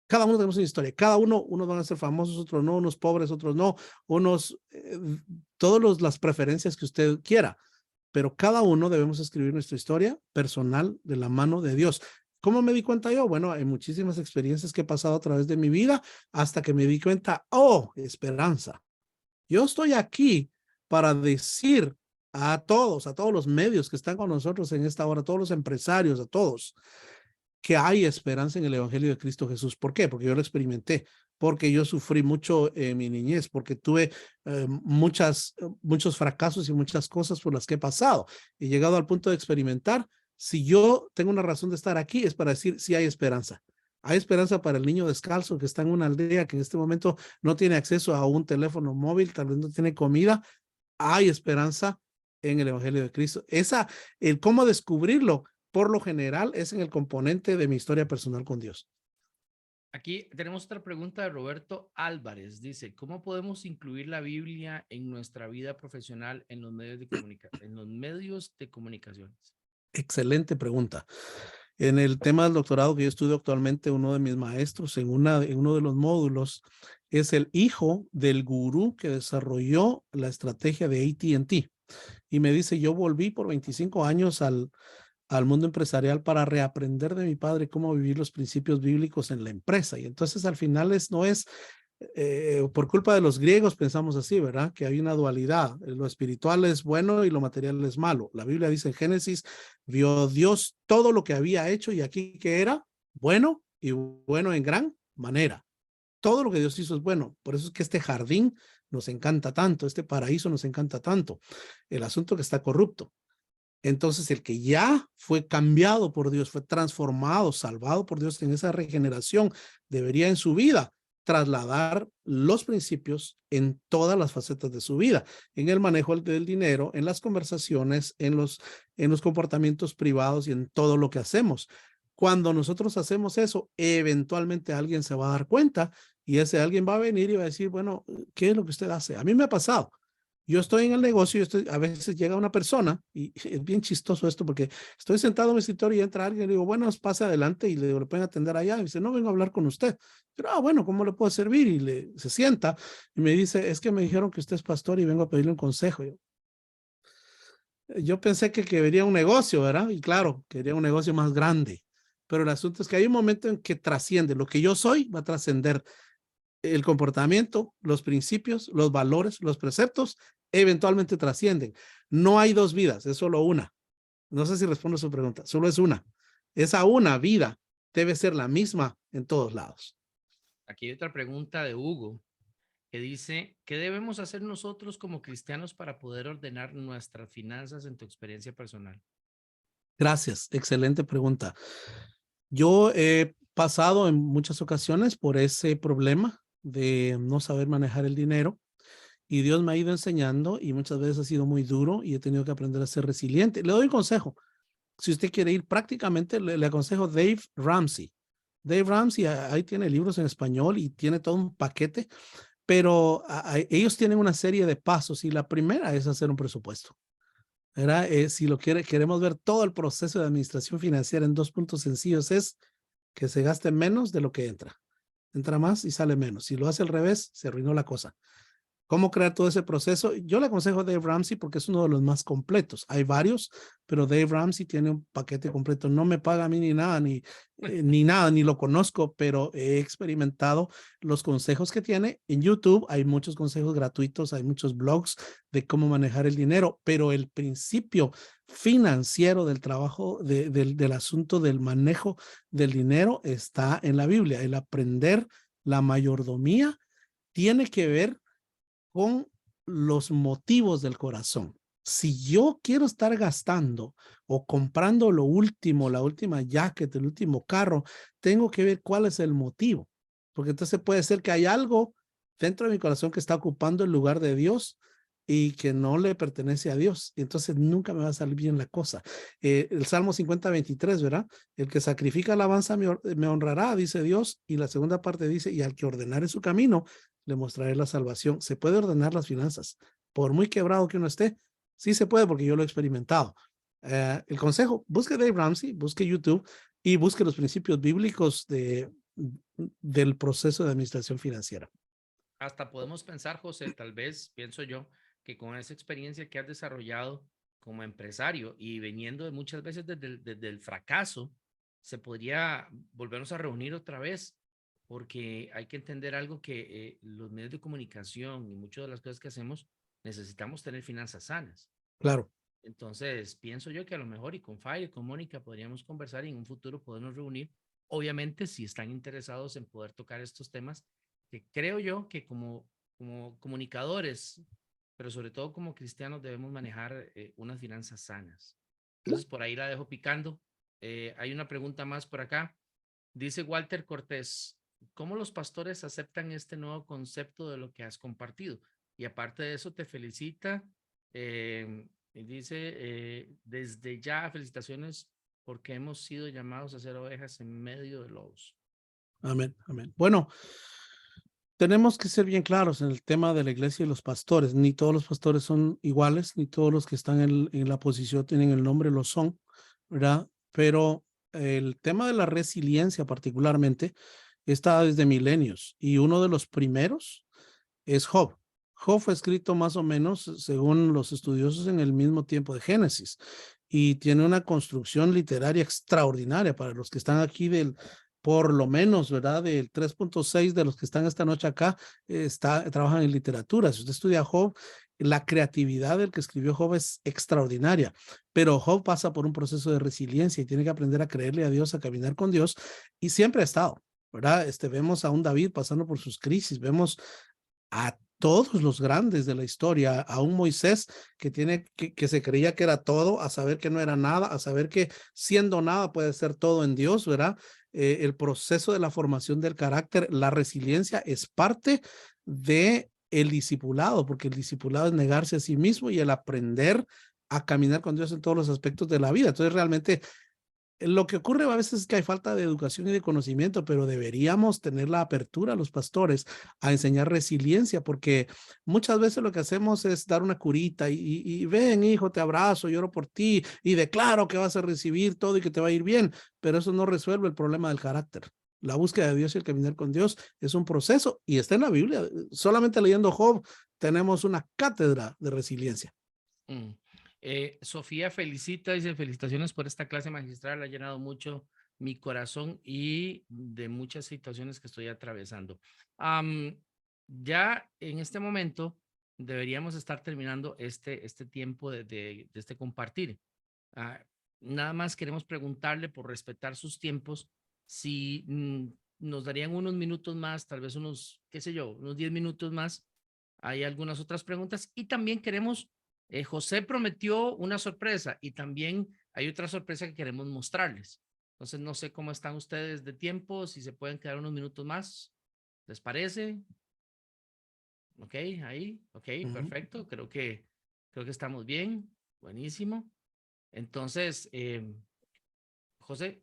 Cada uno tenemos una historia, cada unos van a ser famosos, otros no, unos pobres, otros no, todas las preferencias que usted quiera, pero cada uno debemos escribir nuestra historia personal de la mano de Dios. ¿Cómo me di cuenta yo? Bueno, hay muchísimas experiencias que he pasado a través de mi vida hasta que me di cuenta, oh, esperanza. Yo estoy aquí para decir a todos los medios que están con nosotros en esta hora, a todos los empresarios, a todos, que hay esperanza en el Evangelio de Cristo Jesús. ¿Por qué? Porque yo lo experimenté, porque yo sufrí mucho en mi niñez, porque tuve muchos fracasos y muchas cosas por las que he pasado. He llegado al punto de experimentar, si yo tengo una razón de estar aquí, es para decir si hay esperanza. Hay esperanza para el niño descalzo que está en una aldea que en este momento no tiene acceso a un teléfono móvil, tal vez no tiene comida. Hay esperanza en el Evangelio de Cristo. El cómo descubrirlo, por lo general, es en el componente de mi historia personal con Dios. Aquí tenemos otra pregunta de Roberto Álvarez. Dice, ¿cómo podemos incluir la Biblia en nuestra vida profesional en los medios de comunicaciones? Excelente pregunta. En el tema del doctorado que yo estudio actualmente, uno de mis maestros en uno de los módulos es el hijo del gurú que desarrolló la estrategia de AT&T. Y me dice, yo volví por 25 años al mundo empresarial para reaprender de mi padre cómo vivir los principios bíblicos en la empresa. Y entonces al final no es por culpa de los griegos pensamos así, ¿verdad? Que hay una dualidad. Lo espiritual es bueno y lo material es malo. La Biblia dice en Génesis, vio Dios todo lo que había hecho y aquí que era bueno y bueno en gran manera. Todo lo que Dios hizo es bueno. Por eso es que este jardín nos encanta tanto, este paraíso nos encanta tanto. El asunto que está corrupto. Entonces, el que ya fue cambiado por Dios, fue transformado, salvado por Dios en esa regeneración, debería en su vida trasladar los principios en todas las facetas de su vida, en el manejo del dinero, en las conversaciones, en los comportamientos privados y en todo lo que hacemos. Cuando nosotros hacemos eso, eventualmente alguien se va a dar cuenta y ese alguien va a venir y va a decir, bueno, ¿qué es lo que usted hace? A mí me ha pasado. Yo estoy en el negocio y a veces llega una persona y es bien chistoso esto porque estoy sentado en mi escritorio y entra alguien y le digo, bueno, pase adelante y le digo, ¿le pueden atender allá? Y dice, no, vengo a hablar con usted. Pero, bueno, ¿cómo le puedo servir? Y se sienta y me dice, es que me dijeron que usted es pastor y vengo a pedirle un consejo. Yo pensé que quería un negocio, ¿verdad? Y claro, quería un negocio más grande. Pero el asunto es que hay un momento en que trasciende. Lo que yo soy va a trascender el comportamiento, los principios, los valores, los preceptos, eventualmente trascienden. No hay dos vidas, es solo una. No sé si respondo a su pregunta, solo es una. Esa una vida debe ser la misma en todos lados. Aquí hay otra pregunta de Hugo que dice, ¿qué debemos hacer nosotros como cristianos para poder ordenar nuestras finanzas en tu experiencia personal? Gracias, excelente pregunta. Yo he pasado en muchas ocasiones por ese problema de no saber manejar el dinero y Dios me ha ido enseñando y muchas veces ha sido muy duro y he tenido que aprender a ser resiliente. Le doy un consejo. Si usted quiere ir prácticamente, le aconsejo Dave Ramsey. Dave Ramsey ahí tiene libros en español y tiene todo un paquete, pero ellos tienen una serie de pasos y la primera es hacer un presupuesto. ¿Verdad? Si queremos ver todo el proceso de administración financiera en 2 puntos sencillos, es que se gaste menos de lo que entra. Entra más y sale menos. Si lo hace al revés, se arruinó la cosa. ¿Cómo crear todo ese proceso? Yo le aconsejo a Dave Ramsey porque es uno de los más completos. Hay varios, pero Dave Ramsey tiene un paquete completo. No me paga a mí ni nada, ni lo conozco, pero he experimentado los consejos que tiene. En YouTube hay muchos consejos gratuitos, hay muchos blogs de cómo manejar el dinero, pero el principio financiero del trabajo, del asunto del manejo del dinero está en la Biblia. El aprender la mayordomía tiene que ver con los motivos del corazón. Si yo quiero estar gastando o comprando lo último, la última jacket, el último carro, tengo que ver cuál es el motivo. Porque entonces puede ser que hay algo dentro de mi corazón que está ocupando el lugar de Dios y que no le pertenece a Dios. Entonces nunca me va a salir bien la cosa. El Salmo 50:23, ¿verdad? El que sacrifica alabanza me honrará, dice Dios. Y la segunda parte dice, y al que ordenare su camino, le mostraré la salvación. Se puede ordenar las finanzas. Por muy quebrado que uno esté, sí se puede porque yo lo he experimentado. El consejo, busque Dave Ramsey, busque YouTube y busque los principios bíblicos del proceso de administración financiera. Hasta podemos pensar, José, tal vez, pienso yo, que con esa experiencia que has desarrollado como empresario y viniendo muchas veces desde el fracaso, se podría volvernos a reunir otra vez, porque hay que entender algo que los medios de comunicación y muchas de las cosas que hacemos necesitamos tener finanzas sanas. Claro. Entonces, pienso yo que a lo mejor y con Fire y con Mónica podríamos conversar y en un futuro podernos reunir. Obviamente, si están interesados en poder tocar estos temas, que creo yo que como comunicadores, pero sobre todo como cristianos, debemos manejar unas finanzas sanas. Entonces, por ahí la dejo picando. Hay una pregunta más por acá. Dice Walter Cortés, ¿cómo los pastores aceptan este nuevo concepto de lo que has compartido? Y aparte de eso, te felicita. Y dice, desde ya, felicitaciones porque hemos sido llamados a ser ovejas en medio de lobos. Amén, amén. Bueno, tenemos que ser bien claros en el tema de la iglesia y los pastores. Ni todos los pastores son iguales, ni todos los que están en la posición tienen el nombre, lo son, ¿verdad? Pero el tema de la resiliencia particularmente está desde milenios y uno de los primeros es Job. Job fue escrito más o menos, según los estudiosos, en el mismo tiempo de Génesis y tiene una construcción literaria extraordinaria para los que están aquí por lo menos, ¿verdad? Del 3.6 de los que están esta noche acá, trabajan en literatura. Si usted estudia Job, la creatividad del que escribió Job es extraordinaria, pero Job pasa por un proceso de resiliencia y tiene que aprender a creerle a Dios, a caminar con Dios, y siempre ha estado, ¿verdad? Vemos a un David pasando por sus crisis, vemos a todos los grandes de la historia, a un Moisés que se creía que era todo, a saber que no era nada, a saber que siendo nada puede ser todo en Dios, ¿verdad? El proceso de la formación del carácter, la resiliencia es parte de el discipulado, porque el discipulado es negarse a sí mismo y el aprender a caminar con Dios en todos los aspectos de la vida. Entonces, realmente lo que ocurre a veces es que hay falta de educación y de conocimiento, pero deberíamos tener la apertura a los pastores a enseñar resiliencia, porque muchas veces lo que hacemos es dar una curita y ven, hijo, te abrazo, lloro por ti y declaro que vas a recibir todo y que te va a ir bien, pero eso no resuelve el problema del carácter. La búsqueda de Dios y el caminar con Dios es un proceso y está en la Biblia. Solamente leyendo Job tenemos una cátedra de resiliencia. Mm. Sofía felicita, dice felicitaciones por esta clase magistral, ha llenado mucho mi corazón y de muchas situaciones que estoy atravesando. Ya en este momento deberíamos estar terminando este tiempo de este compartir. Nada más queremos preguntarle por respetar sus tiempos si nos darían unos minutos más, tal vez unos, qué sé yo, unos 10 minutos más. Hay algunas otras preguntas y también queremos José prometió una sorpresa y también hay otra sorpresa que queremos mostrarles. Entonces, no sé cómo están ustedes de tiempo, si se pueden quedar unos minutos más. ¿Les parece? Ok, ahí, ok, perfecto. Creo que estamos bien. Buenísimo. Entonces, José.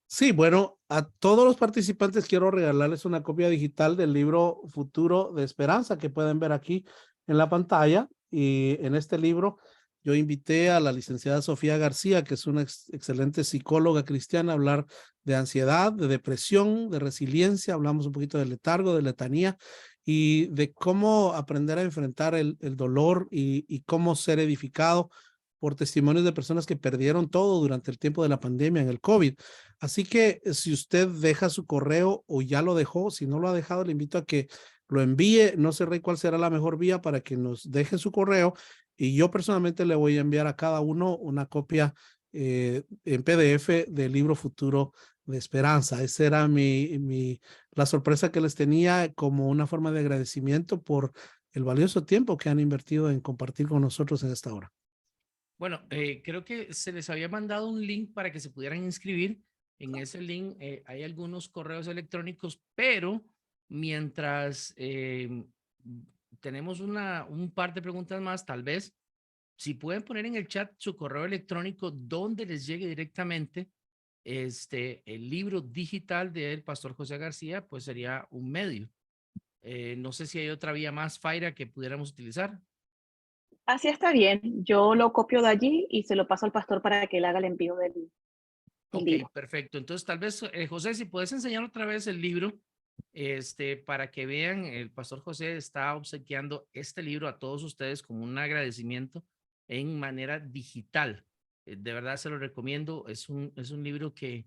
Sí, bueno, a todos los participantes quiero regalarles una copia digital del libro Futuro de Esperanza que pueden ver aquí en la pantalla. Y en este libro yo invité a la licenciada Sofía García, que es una excelente psicóloga cristiana, a hablar de ansiedad, de depresión, de resiliencia. Hablamos un poquito de letargo, de letanía y de cómo aprender a enfrentar el dolor y cómo ser edificado por testimonios de personas que perdieron todo durante el tiempo de la pandemia en el COVID. Así que si usted deja su correo o ya lo dejó, si no lo ha dejado, le invito a que lo envíe. No sé cuál será la mejor vía para que nos deje su correo y yo personalmente le voy a enviar a cada uno una copia en PDF del libro Futuro de Esperanza. Esa era la sorpresa que les tenía como una forma de agradecimiento por el valioso tiempo que han invertido en compartir con nosotros en esta hora. Bueno, creo que se les había mandado un link para que se pudieran inscribir. En ese link hay algunos correos electrónicos, pero mientras tenemos un par de preguntas más, tal vez, si pueden poner en el chat su correo electrónico donde les llegue directamente el libro digital del pastor José García, pues sería un medio. No sé si hay otra vía más, Faira, que pudiéramos utilizar. Así está bien. Yo lo copio de allí y se lo paso al pastor para que él haga el envío del Ok, libro. perfecto. Entonces, tal vez, José, si puedes enseñar otra vez el libro, para que vean, el pastor José está obsequiando este libro a todos ustedes como un agradecimiento en manera digital. De verdad se lo recomiendo. Es un libro que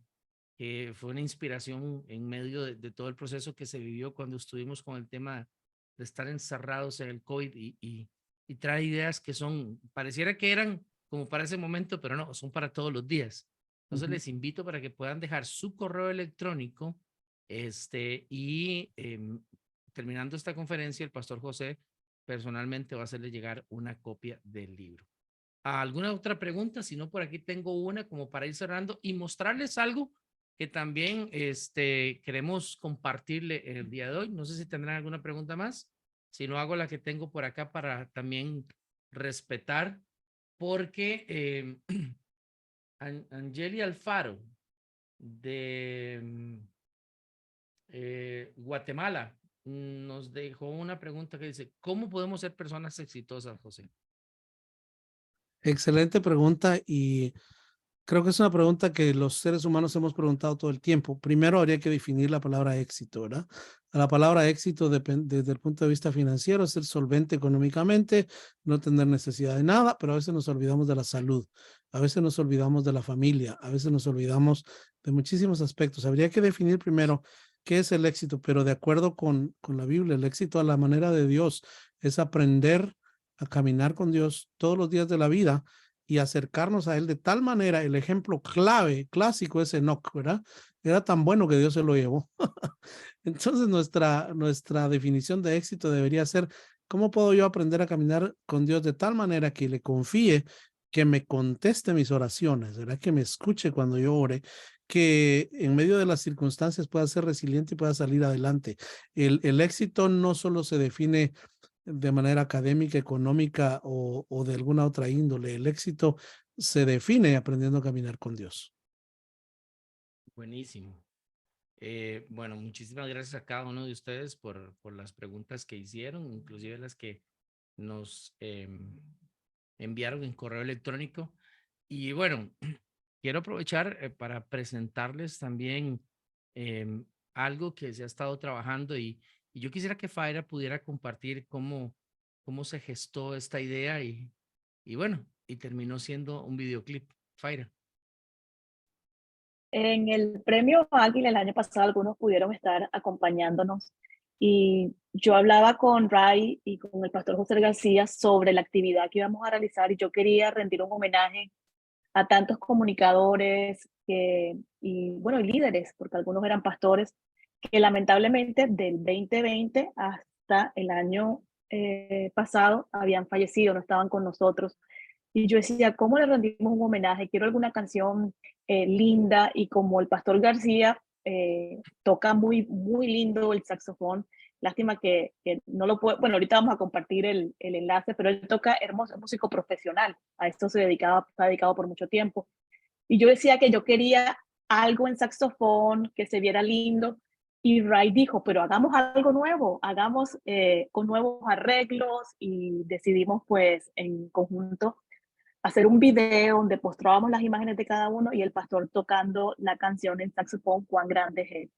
fue una inspiración en medio de todo el proceso que se vivió cuando estuvimos con el tema de estar encerrados en el COVID y trae ideas que pareciera que eran como para ese momento, pero no, son para todos los días. Entonces les invito para que puedan dejar su correo electrónico, y terminando esta conferencia, el pastor José personalmente va a hacerle llegar una copia del libro. ¿Alguna otra pregunta? Si no, por aquí tengo una como para ir cerrando y mostrarles algo que también queremos compartirle el día de hoy. No sé si tendrán alguna pregunta más. Si no, hago la que tengo por acá para también respetar, porque Angeli Alfaro de Guatemala nos dejó una pregunta que dice, ¿cómo podemos ser personas exitosas, José? Excelente pregunta y Creo que es una pregunta que los seres humanos hemos preguntado todo el tiempo. Primero habría que definir la palabra éxito, ¿verdad? La palabra éxito desde el punto de vista financiero es ser solvente económicamente, no tener necesidad de nada, pero a veces nos olvidamos de la salud, a veces nos olvidamos de la familia, a veces nos olvidamos de muchísimos aspectos. Habría que definir primero qué es el éxito, pero de acuerdo con la Biblia, el éxito a la manera de Dios es aprender a caminar con Dios todos los días de la vida y acercarnos a él de tal manera. El ejemplo clave, clásico es Enoc, ¿verdad? Era tan bueno que Dios se lo llevó. Entonces nuestra definición de éxito debería ser, ¿cómo puedo yo aprender a caminar con Dios de tal manera que le confíe, que me conteste mis oraciones, ¿verdad? Que me escuche cuando yo ore, que en medio de las circunstancias pueda ser resiliente y pueda salir adelante. El éxito no solo se define de manera académica, económica o de alguna otra índole. El éxito se define aprendiendo a caminar con Dios. Buenísimo. Bueno, muchísimas gracias a cada uno de ustedes por las preguntas que hicieron, inclusive las que nos enviaron en correo electrónico. Y bueno, quiero aprovechar para presentarles también algo que se ha estado trabajando y yo quisiera que Faira pudiera compartir cómo se gestó esta idea y bueno, y terminó siendo un videoclip. Faira. En el premio Águila el año pasado algunos pudieron estar acompañándonos y yo hablaba con Ray y con el pastor José García sobre la actividad que íbamos a realizar y yo quería rendir un homenaje a tantos comunicadores y bueno, y líderes, porque algunos eran pastores, que lamentablemente del 2020 hasta el año pasado habían fallecido, no estaban con nosotros. Y yo decía, ¿cómo le rendimos un homenaje? Quiero alguna canción linda y como el pastor García toca muy lindo el saxofón, lástima que no lo puedo, bueno, ahorita vamos a compartir el enlace, pero él toca hermoso, es músico profesional, a esto se ha dedicado por mucho tiempo. Y yo decía que yo quería algo en saxofón que se viera lindo. Y Ray dijo, pero hagamos algo nuevo, hagamos con nuevos arreglos y decidimos pues en conjunto hacer un video donde postrábamos las imágenes de cada uno y el pastor tocando la canción en saxofón, Cuán grande es Él.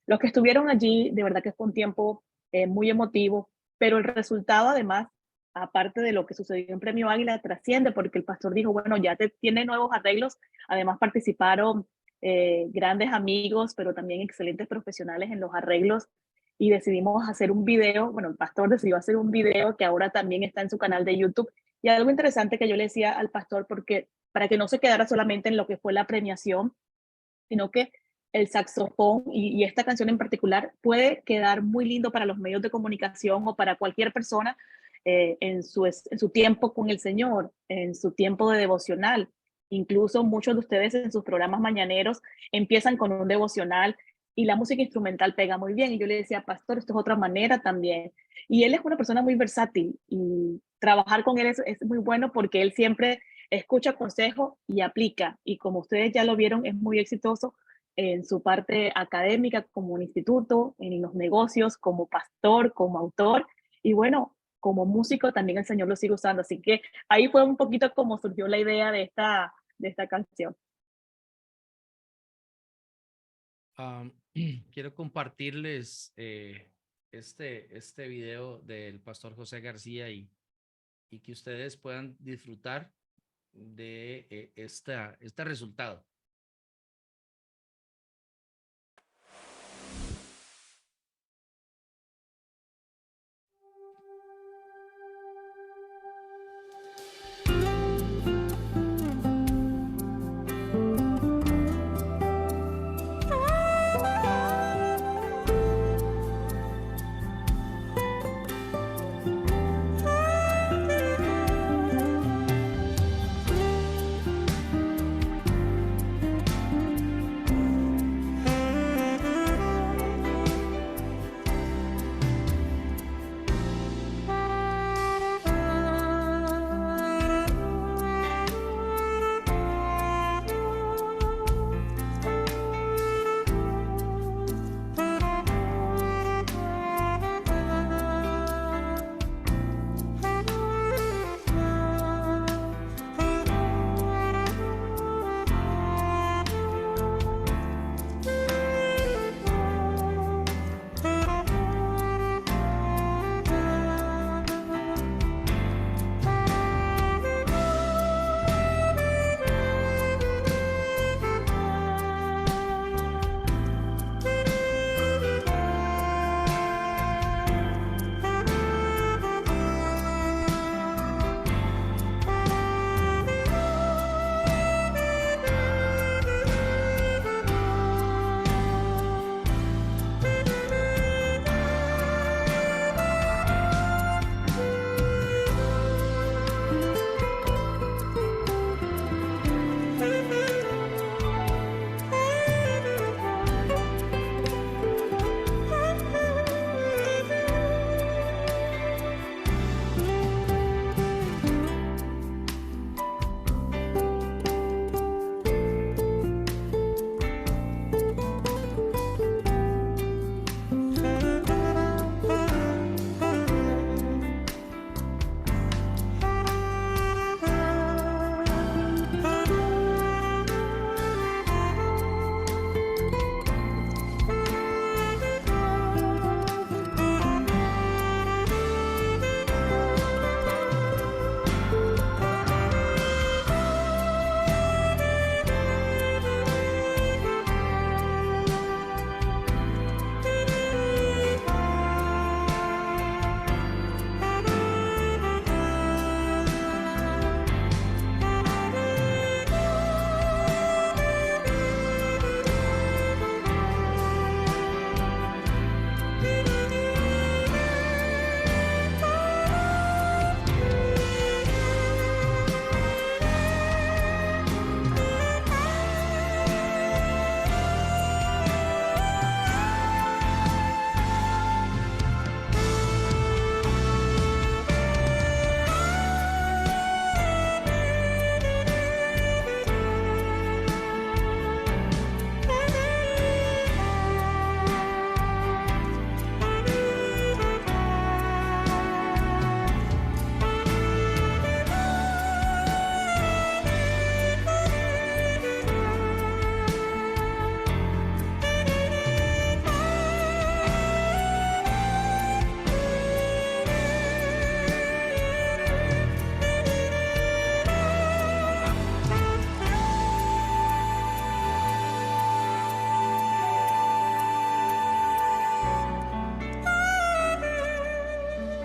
Los que estuvieron allí, de verdad que fue un tiempo muy emotivo, pero el resultado además, aparte de lo que sucedió en Premio Águila, trasciende porque el pastor dijo, bueno, ya tiene nuevos arreglos, además participaron grandes amigos, pero también excelentes profesionales en los arreglos y decidimos hacer un video, bueno, el pastor decidió hacer un video que ahora también está en su canal de YouTube. Y algo interesante que yo le decía al pastor, porque para que no se quedara solamente en lo que fue la premiación, sino que el saxofón y esta canción en particular puede quedar muy lindo para los medios de comunicación o para cualquier persona en su tiempo con el Señor, en su tiempo de devocional. Incluso muchos de ustedes en sus programas mañaneros empiezan con un devocional y la música instrumental pega muy bien. Y yo le decía, pastor, esto es otra manera también. Y él es una persona muy versátil y trabajar con él es muy bueno porque él siempre escucha consejos y aplica. Y como ustedes ya lo vieron, es muy exitoso en su parte académica, como un instituto, en los negocios, como pastor, como autor. Y bueno, como músico también el Señor lo sigue usando. Así que ahí fue un poquito como surgió la idea de esta canción. Quiero compartirles este video del pastor José García y que ustedes puedan disfrutar de este resultado.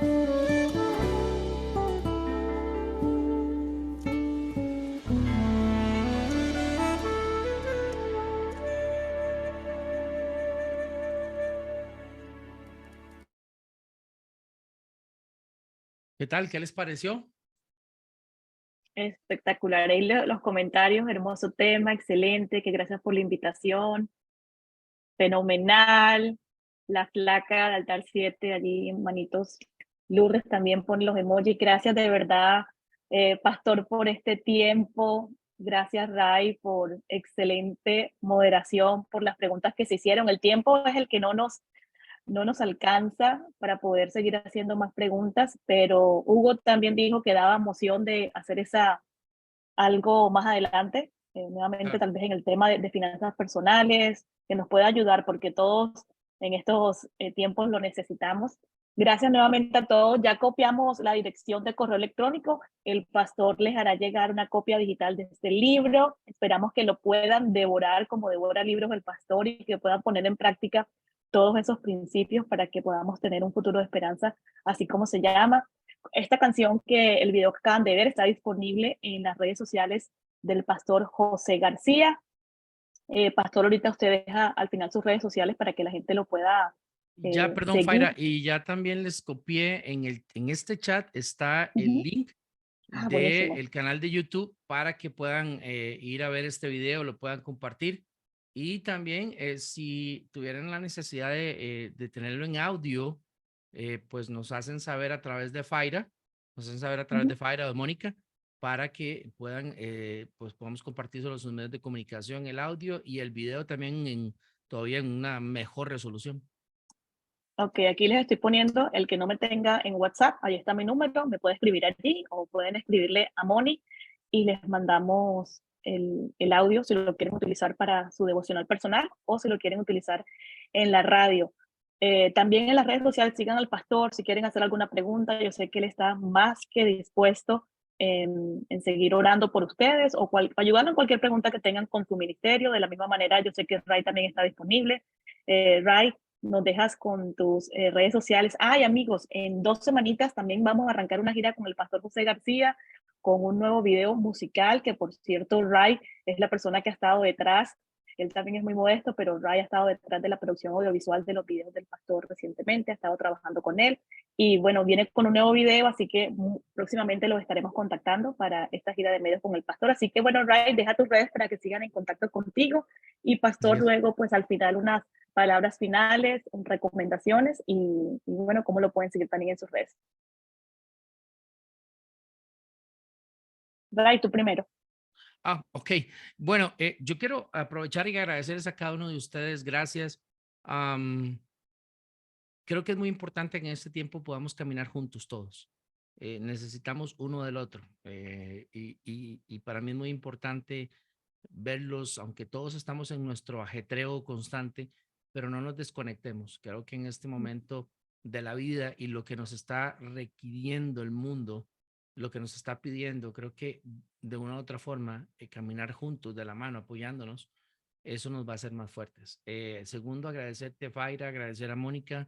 ¿Qué tal? ¿Qué les pareció? Espectacular. Ahí los comentarios, hermoso tema, excelente, que gracias por la invitación, fenomenal. La flaca de Altar 7, allí manitos. Lourdes también pone los emojis. Gracias de verdad, Pastor, por este tiempo. Gracias, Ray, por excelente moderación, por las preguntas que se hicieron. El tiempo es el que no nos alcanza para poder seguir haciendo más preguntas, pero Hugo también dijo que daba emoción de hacer algo más adelante, nuevamente Claro. tal vez en el tema de finanzas personales, que nos pueda ayudar porque todos en estos tiempos lo necesitamos. Gracias nuevamente a todos. Ya copiamos la dirección de correo electrónico. El pastor les hará llegar una copia digital de este libro. Esperamos que lo puedan devorar como devora libros el pastor y que puedan poner en práctica todos esos principios para que podamos tener un futuro de esperanza, así como se llama. Esta canción que el video que acaban de ver está disponible en las redes sociales del pastor José García. Pastor, ahorita usted deja al final sus redes sociales para que la gente lo pueda Ya, perdón, seguir. Faira, y ya también les copié en este chat está el Uh-huh. link Buenísimo. del canal de YouTube para que puedan ir a ver este video, lo puedan compartir. Y también si tuvieran la necesidad de tenerlo en audio, pues nos hacen saber a través de Faira, nos hacen saber a través Uh-huh. de Faira o de Mónica, para que puedan, pues podamos compartir sobre sus medios de comunicación, el audio y el video también todavía en una mejor resolución. Ok, aquí les estoy poniendo el que no me tenga en WhatsApp, ahí está mi número, me puede escribir allí o pueden escribirle a Moni y les mandamos el audio si lo quieren utilizar para su devocional personal o si lo quieren utilizar en la radio. También en las redes sociales sigan al pastor si quieren hacer alguna pregunta, yo sé que él está más que dispuesto en seguir orando por ustedes o ayudando en cualquier pregunta que tengan con su ministerio. De la misma manera, yo sé que Ray también está disponible. Ray, nos dejas con tus redes sociales. Ay, amigos, en 2 semanitas también vamos a arrancar una gira con el pastor José García, con un nuevo video musical, que por cierto, Ray es la persona que ha estado detrás. Él también es muy modesto, pero Ray ha estado detrás de la producción audiovisual de los videos del pastor recientemente, ha estado trabajando con él. Y bueno, viene con un nuevo video, así que próximamente los estaremos contactando para esta gira de medios con el pastor. Así que bueno, Ray, deja tus redes para que sigan en contacto contigo. Y pastor, luego, pues al final unas palabras finales, recomendaciones y bueno, cómo lo pueden seguir también en sus redes. Ray, tú primero. Ok. Bueno, yo quiero aprovechar y agradecerles a cada uno de ustedes. Gracias. Creo que es muy importante que en este tiempo podamos caminar juntos todos. Necesitamos uno del otro. Y para mí es muy importante verlos, aunque todos estamos en nuestro ajetreo constante, pero no nos desconectemos. Creo que en este momento de la vida y lo que nos está requiriendo el mundo, lo que nos está pidiendo, creo que de una u otra forma, caminar juntos de la mano, apoyándonos, eso nos va a hacer más fuertes. Segundo, agradecerte, Faira, agradecer a Mónica,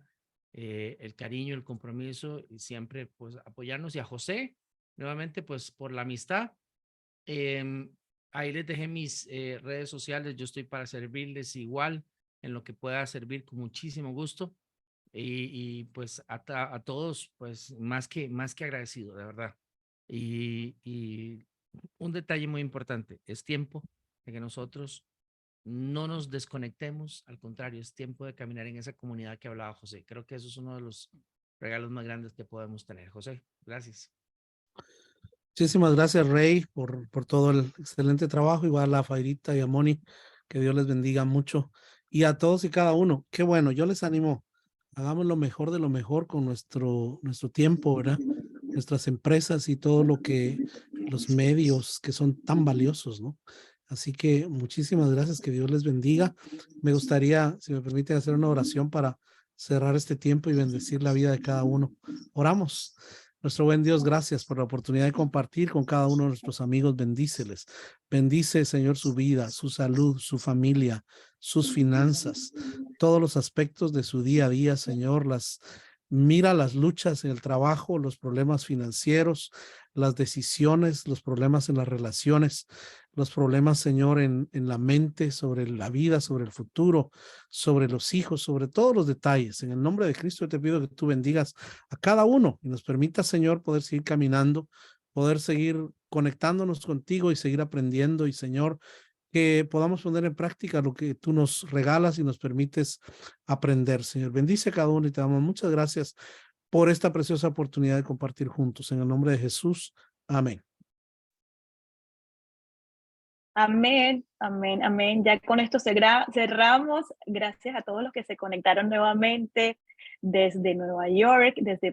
el cariño, el compromiso y siempre pues apoyarnos, y a José, nuevamente pues por la amistad. Ahí les dejé mis redes sociales, yo estoy para servirles igual en lo que pueda servir con muchísimo gusto. Y pues a todos, pues más que agradecido, de verdad. Y un detalle muy importante, es tiempo de que nosotros no nos desconectemos, al contrario, es tiempo de caminar en esa comunidad que hablaba José. Creo que eso es uno de los regalos más grandes que podemos tener. José, gracias. Muchísimas gracias, Rey, por todo el excelente trabajo. Igual a Fairita y a Moni, que Dios les bendiga mucho. Y a todos y cada uno, qué bueno, yo les animo, hagamos lo mejor de lo mejor con nuestro tiempo, ¿verdad? Nuestras empresas y todo lo que, los medios que son tan valiosos, ¿no? Así que muchísimas gracias, que Dios les bendiga. Me gustaría, si me permite, hacer una oración para cerrar este tiempo y bendecir la vida de cada uno. Oramos. Nuestro buen Dios, gracias por la oportunidad de compartir con cada uno de nuestros amigos. Bendíceles. Bendice, Señor, su vida, su salud, su familia, sus finanzas, todos los aspectos de su día a día, Señor, las Mira las luchas en el trabajo, los problemas financieros, las decisiones, los problemas en las relaciones, los problemas, Señor, en la mente, sobre la vida, sobre el futuro, sobre los hijos, sobre todos los detalles. En el nombre de Cristo, yo te pido que tú bendigas a cada uno y nos permita, Señor, poder seguir caminando, poder seguir conectándonos contigo y seguir aprendiendo. Y, Señor, que podamos poner en práctica lo que tú nos regalas y nos permites aprender, Señor. Bendice a cada uno y te damos muchas gracias por esta preciosa oportunidad de compartir juntos. En el nombre de Jesús. Amén. Amén, amén, amén. Ya con esto cerramos. Gracias a todos los que se conectaron nuevamente desde Nueva York, desde